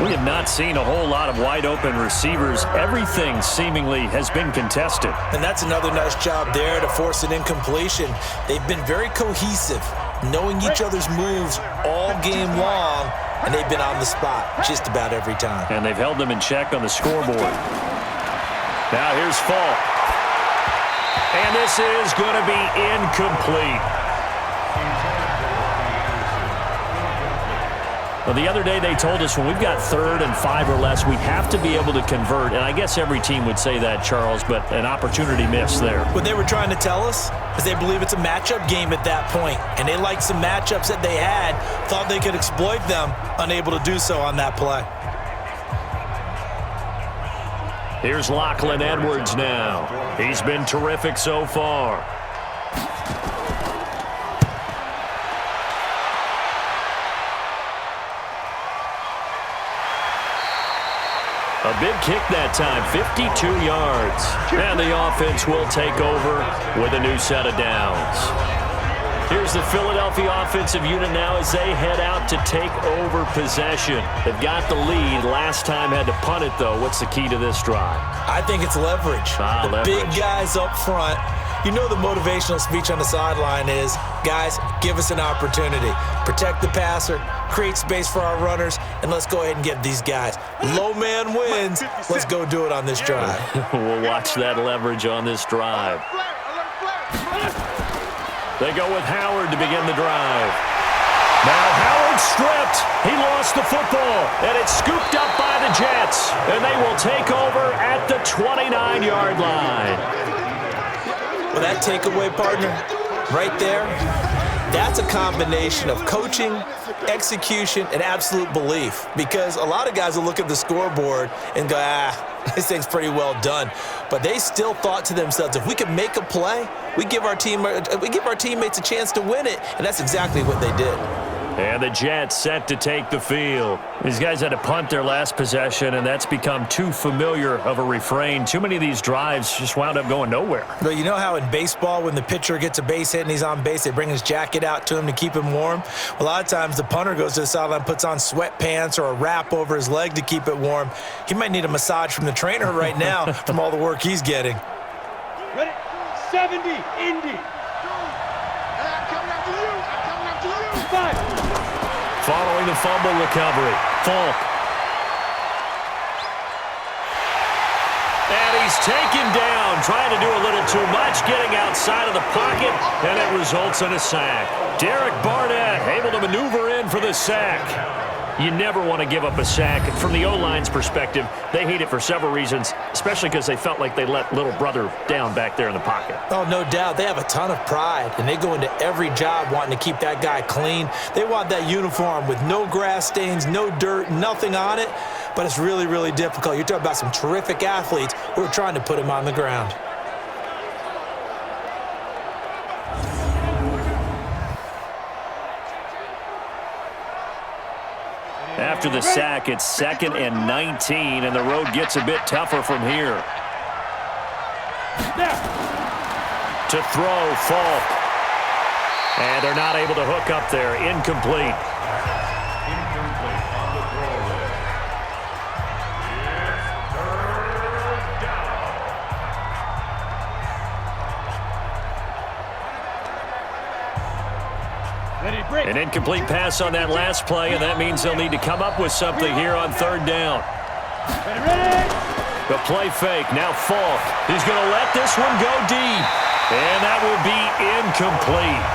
We have not seen a whole lot of wide-open receivers. Everything seemingly has been contested. And that's another nice job there to force an incompletion. They've been very cohesive, knowing each other's moves all game long, and they've been on the spot just about every time. And they've held them in check on the scoreboard. Now here's Falk. And this is going to be incomplete. Well, the other day they told us when we've got 3rd and 5 or less, we have to be able to convert. And I guess every team would say that, Charles, but an opportunity missed there. What they were trying to tell us is they believe it's a matchup game at that point. And they liked some matchups that they had, thought they could exploit them, unable to do so on that play. Here's Lachlan Edwards now. He's been terrific so far. A big kick that time, 52 yards. And the offense will take over with a new set of downs. Here's the Philadelphia offensive unit now as they head out to take over possession. They've got the lead. Last time had to punt it, though. What's the key to this drive? I think it's leverage. The big guys up front. You know the motivational speech on the sideline is, guys, give us an opportunity. Protect the passer, create space for our runners, and let's go ahead and get these guys. Low man wins. Let's go do it on this drive. We'll watch that leverage on this drive. They go with Howard to begin the drive. Now Howard stripped. He lost the football, and it's scooped up by the Jets. And they will take over at the 29-yard line. Well, that takeaway, partner, right there, that's a combination of coaching, execution, and absolute belief. Because a lot of guys will look at the scoreboard and go, this thing's pretty well done. But they still thought to themselves, if we can make a play, we give our teammates a chance to win it. And that's exactly what they did. And the Jets set to take the field. These guys had to punt their last possession, and that's become too familiar of a refrain. Too many of these drives just wound up going nowhere. But you know how in baseball, when the pitcher gets a base hit and he's on base, they bring his jacket out to him to keep him warm? A lot of times the punter goes to the sideline, puts on sweatpants or a wrap over his leg to keep it warm. He might need a massage from the trainer right now from all the work he's getting. Ready? 70, Indy. I'm coming after you. I'm coming after you. 5. Following the fumble recovery, Falk. And he he's taken down, trying to do a little too much, getting outside of the pocket, and it results in a sack. Derek Barnett able to maneuver in for the sack. You never want to give up a sack. From the O-line's perspective, they hate it for several reasons, especially because they felt like they let little brother down back there in the pocket. Oh, no doubt. They have a ton of pride, and they go into every job wanting to keep that guy clean. They want that uniform with no grass stains, no dirt, nothing on it, but it's really, really difficult. You're talking about some terrific athletes who are trying to put him on the ground. After the sack, it's 2nd and 19, and the road gets a bit tougher from here. To throw, Falk. And they're not able to hook up there. Incomplete. Incomplete on the throw list. It's 3rd down. An incomplete pass on that last play, and that means they'll need to come up with something here on 3rd down. The play fake, now Falk. He's going to let this one go deep, and that will be incomplete.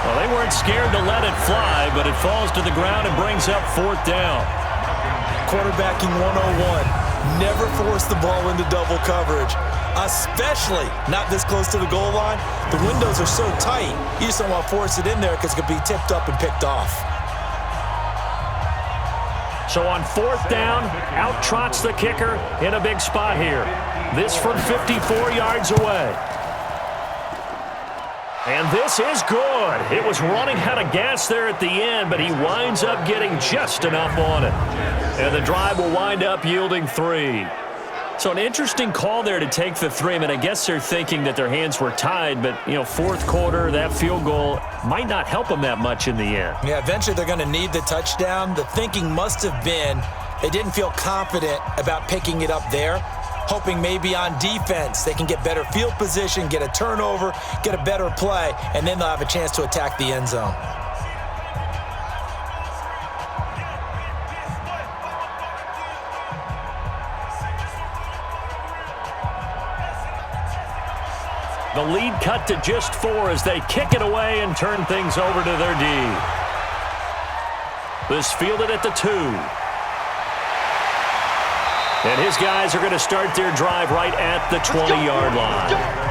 Well, they weren't scared to let it fly, but it falls to the ground and brings up 4th down. Quarterbacking 101. Never force the ball into double coverage, especially not this close to the goal line. The windows are so tight, you just don't want to force it in there because it could be tipped up and picked off. So on 4th down, out trots the kicker in a big spot here. This from 54 yards away. And this is good. It was running out of gas there at the end, but he winds up getting just enough on it. And the drive will wind up yielding 3. So an interesting call there to take the 3. I mean, I guess they're thinking that their hands were tied, but, you know, 4th quarter, that field goal might not help them that much in the end. Yeah, eventually they're going to need the touchdown. The thinking must have been they didn't feel confident about picking it up there, hoping maybe on defense they can get better field position, get a turnover, get a better play, and then they'll have a chance to attack the end zone. The lead cut to just 4 as they kick it away and turn things over to their D. This fielded at the 2. And his guys are going to start their drive right at the 20-yard line.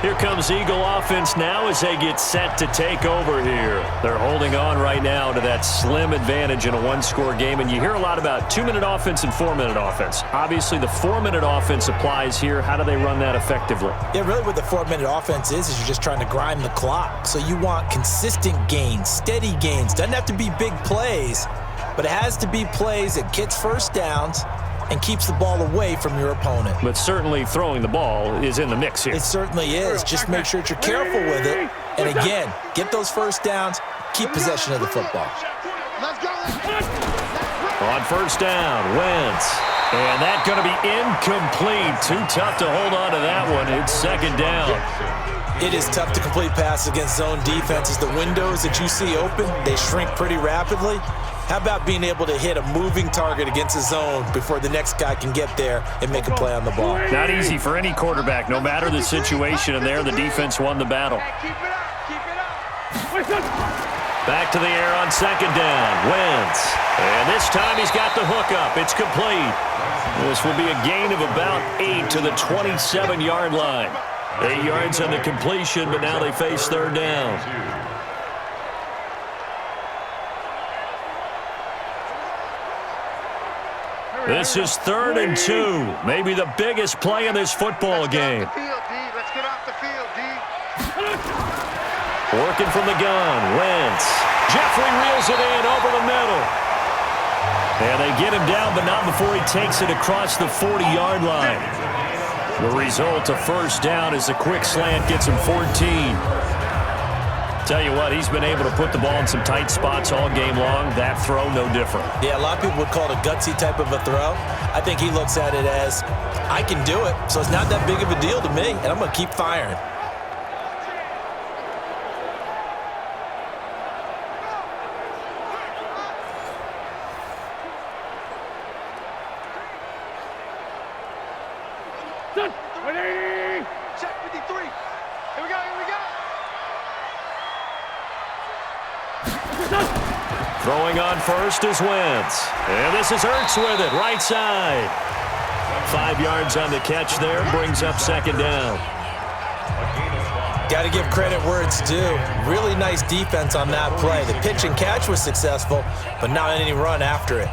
Here comes Eagle offense now as they get set to take over here. They're holding on right now to that slim advantage in a one-score game, and you hear a lot about 2-minute offense and 4-minute offense. Obviously, the 4-minute offense applies here. How do they run that effectively? Yeah, really what the 4-minute offense is you're just trying to grind the clock. So you want consistent gains, steady gains. Doesn't have to be big plays, but it has to be plays that gets first downs and keeps the ball away from your opponent. But certainly throwing the ball is in the mix here. It certainly is. Just make sure that you're careful with it. And again, get those first downs, keep possession of the football. Let's go. On 1st down, Wentz. And that's going to be incomplete. Too tough to hold on to that one. It's 2nd down. It is tough to complete passes against zone defenses. The windows that you see open, they shrink pretty rapidly. How about being able to hit a moving target against a zone before the next guy can get there and make a play on the ball? Not easy for any quarterback, no matter the situation, and there the defense won the battle. Keep it up. Keep it up. Back to the air on 2nd down. Wentz. And this time he's got the hook up. It's complete. This will be a gain of about 8 to the 27-yard line. 8 yards on the completion, but now they face 3rd down. This is 3rd and 2. Maybe the biggest play in this football game. Let's get off the field, D. Working from the gun, Wentz. Jeffrey reels it in over the middle. And they get him down, but not before he takes it across the 40-yard line. The result, a 1st down as a quick slant gets him 14. Tell you what, he's been able to put the ball in some tight spots all game long. That throw, no different. Yeah, a lot of people would call it a gutsy type of a throw. I think he looks at it as, I can do it, so it's not that big of a deal to me, and I'm going to keep firing. Check 53. Here we go, here we go. Throwing on first is Wentz. And this is Ertz with it, right side. 5 yards on the catch there, brings up second down. Got to give credit where it's due. Really nice defense on that play. The pitch and catch was successful, but not any run after it.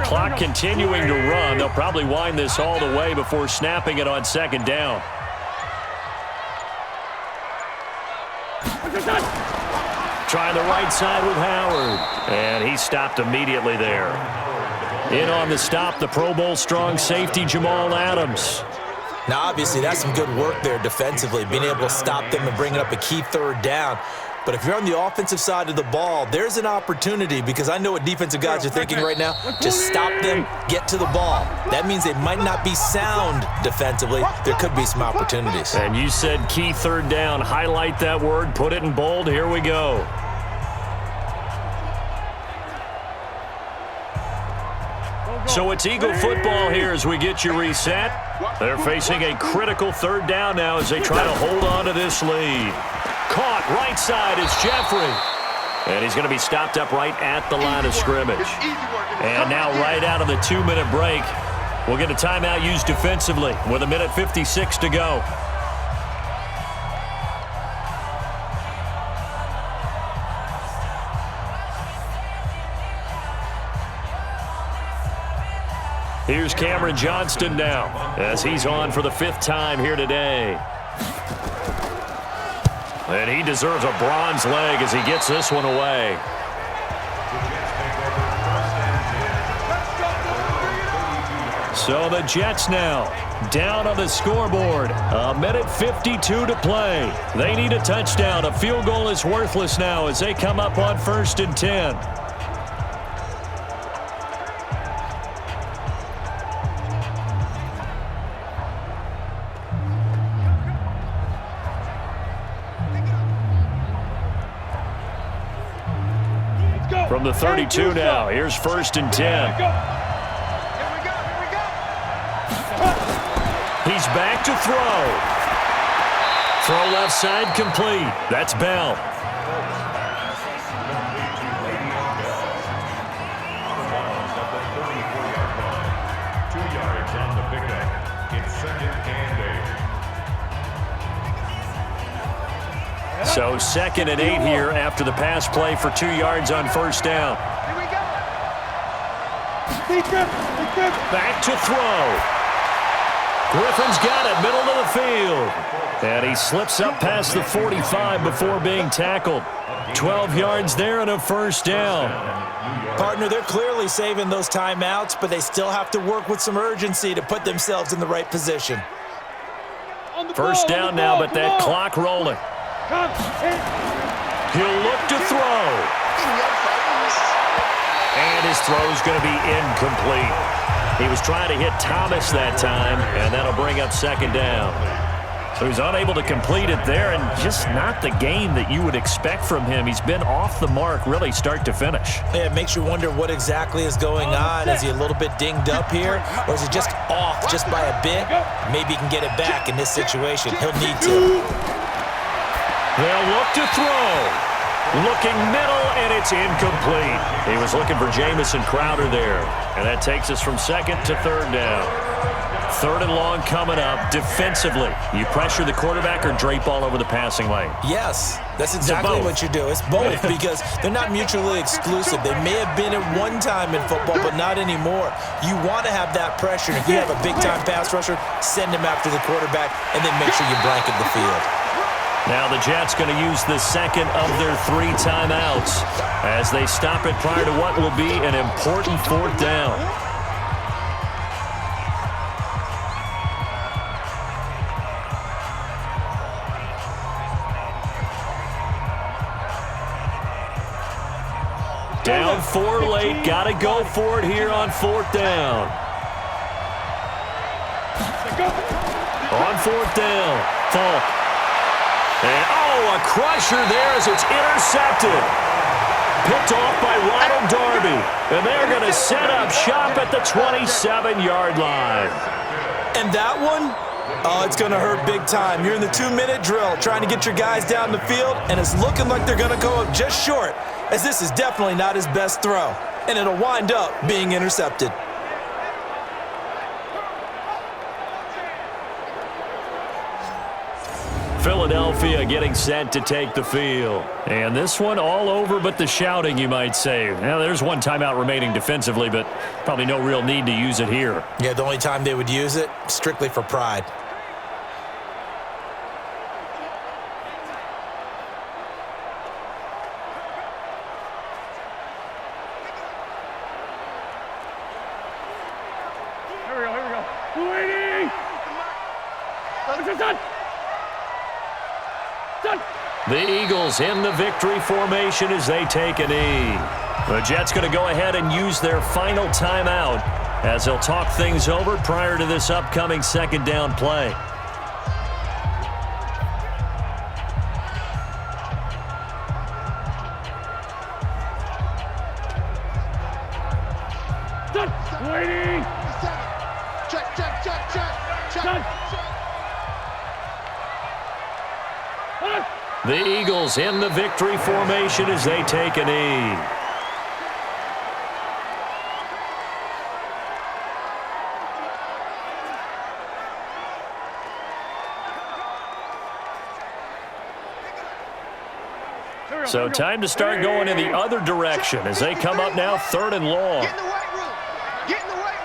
Clock continuing to run. They'll probably wind this all the way before snapping it on second down. Trying the right side with Howard. And he stopped immediately there. In on the stop, the Pro Bowl strong safety Jamal Adams. Now, obviously, that's some good work there defensively, being able to stop them and bring up a key third down. But if you're on the offensive side of the ball, there's an opportunity, because I know what defensive guys are thinking right now. Just stop them, get to the ball. That means they might not be sound defensively. There could be some opportunities. And you said key third down. Highlight that word, put it in bold. Here we go. So it's Eagle football here as we get you reset. They're facing a critical third down now as they try to hold on to this lead. Caught right side is Jeffrey. And he's going to be stopped up right at the line of scrimmage. And now right out of the 2-minute break, we'll get a timeout used defensively with 1:56 to go. Here's Cameron Johnston now as he's on for the 5th time here today. And he deserves a bronze leg as he gets this one away. So the Jets now down on the scoreboard. 1:52 to play. They need a touchdown. A field goal is worthless now as they come up on 1st and 10. From the 32 now, here's 1st and 10. He's back to throw. Throw left side complete. That's Bell. So 2nd and 8 here after the pass play for 2 yards on 1st down. Here we go. Back to throw. Griffin's got it, middle of the field. And he slips up past the 45 before being tackled. 12 yards there and a 1st down. Partner, they're clearly saving those timeouts, but they still have to work with some urgency to put themselves in the right position. 1st down now, but that clock rolling. He'll look to throw. And his throw's going to be incomplete. He was trying to hit Thomas that time, and that'll bring up 2nd down. So he's unable to complete it there, and just not the game that you would expect from him. He's been off the mark really start to finish. Yeah, it makes you wonder what exactly is going on. Is he a little bit dinged up here, or is he just off just by a bit? Maybe he can get it back in this situation. He'll need to. They'll look to throw. Looking middle, and it's incomplete. He was looking for Jamison Crowder there. And that takes us from 2nd to 3rd down. 3rd and long coming up. Defensively, you pressure the quarterback or drape all over the passing lane? Yes, that's exactly what you do. It's both because they're not mutually exclusive. They may have been at one time in football, but not anymore. You want to have that pressure. If you have a big-time pass rusher, send him after the quarterback, and then make sure you blanket the field. Now the Jets going to use the 2nd of their 3 timeouts as they stop it prior to what will be an important 4th down. Down 4 late, got to go for it here on 4th down. On 4th down, Falk. And, a crusher there as it's intercepted. Picked off by Ronald Darby. And they're going to set up shop at the 27-yard line. And that one, oh, it's going to hurt big time. You're in the 2-minute drill trying to get your guys down the field, and it's looking like they're going to go up just short, as this is definitely not his best throw, and it'll wind up being intercepted. Philadelphia getting set to take the field. And this one all over but the shouting, you might say. Now, there's one timeout remaining defensively, but probably no real need to use it here. Yeah, the only time they would use it, strictly for pride. Here we go. Waiting! It's done! The Eagles in the victory formation as they take a knee. The Jets going to go ahead and use their final timeout as they'll talk things over prior to this upcoming second down play. Done! Waiting! Check. Done! The Eagles in the victory formation as they take a knee. So time to start going in the other direction as they come up now 3rd and long. Get in the weight room. Get in the weight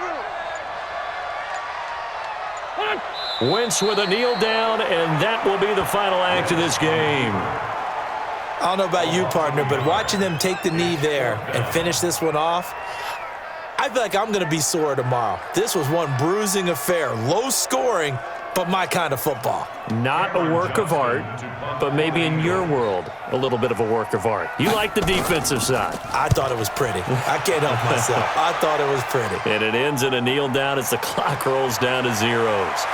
room. Wentz with a kneel down, and that will be the final act of this game. I don't know about you, partner, but watching them take the knee there and finish this one off, I feel like I'm going to be sore tomorrow. This was one bruising affair, low scoring, but my kind of football. Not a work of art, but maybe in your world, a little bit of a work of art. You like the defensive side. I thought it was pretty. I can't help myself. I thought it was pretty. And it ends in a kneel down as the clock rolls down to zeros.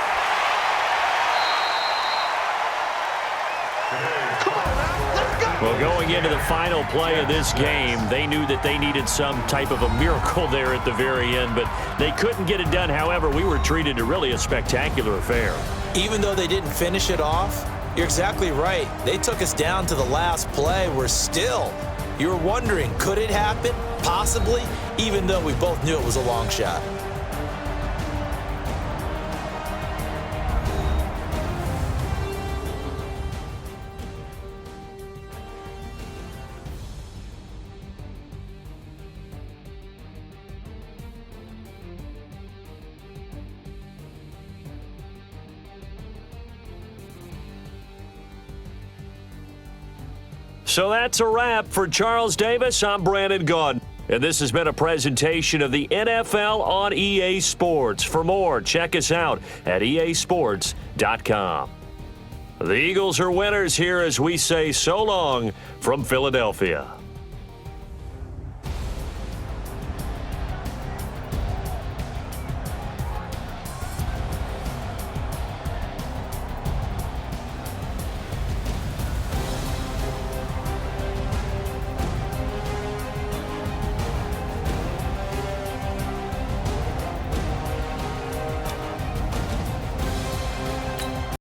Well, going into the final play of this game, they knew that they needed some type of a miracle there at the very end, but they couldn't get it done. However, we were treated to really a spectacular affair. Even though they didn't finish it off, you're exactly right. They took us down to the last play. We're still, you were wondering, could it happen? Possibly, even though we both knew it was a long shot. So that's a wrap for Charles Davis. I'm Brandon Gaudin. And this has been a presentation of the NFL on EA Sports. For more, check us out at easports.com. The Eagles are winners here as we say so long from Philadelphia.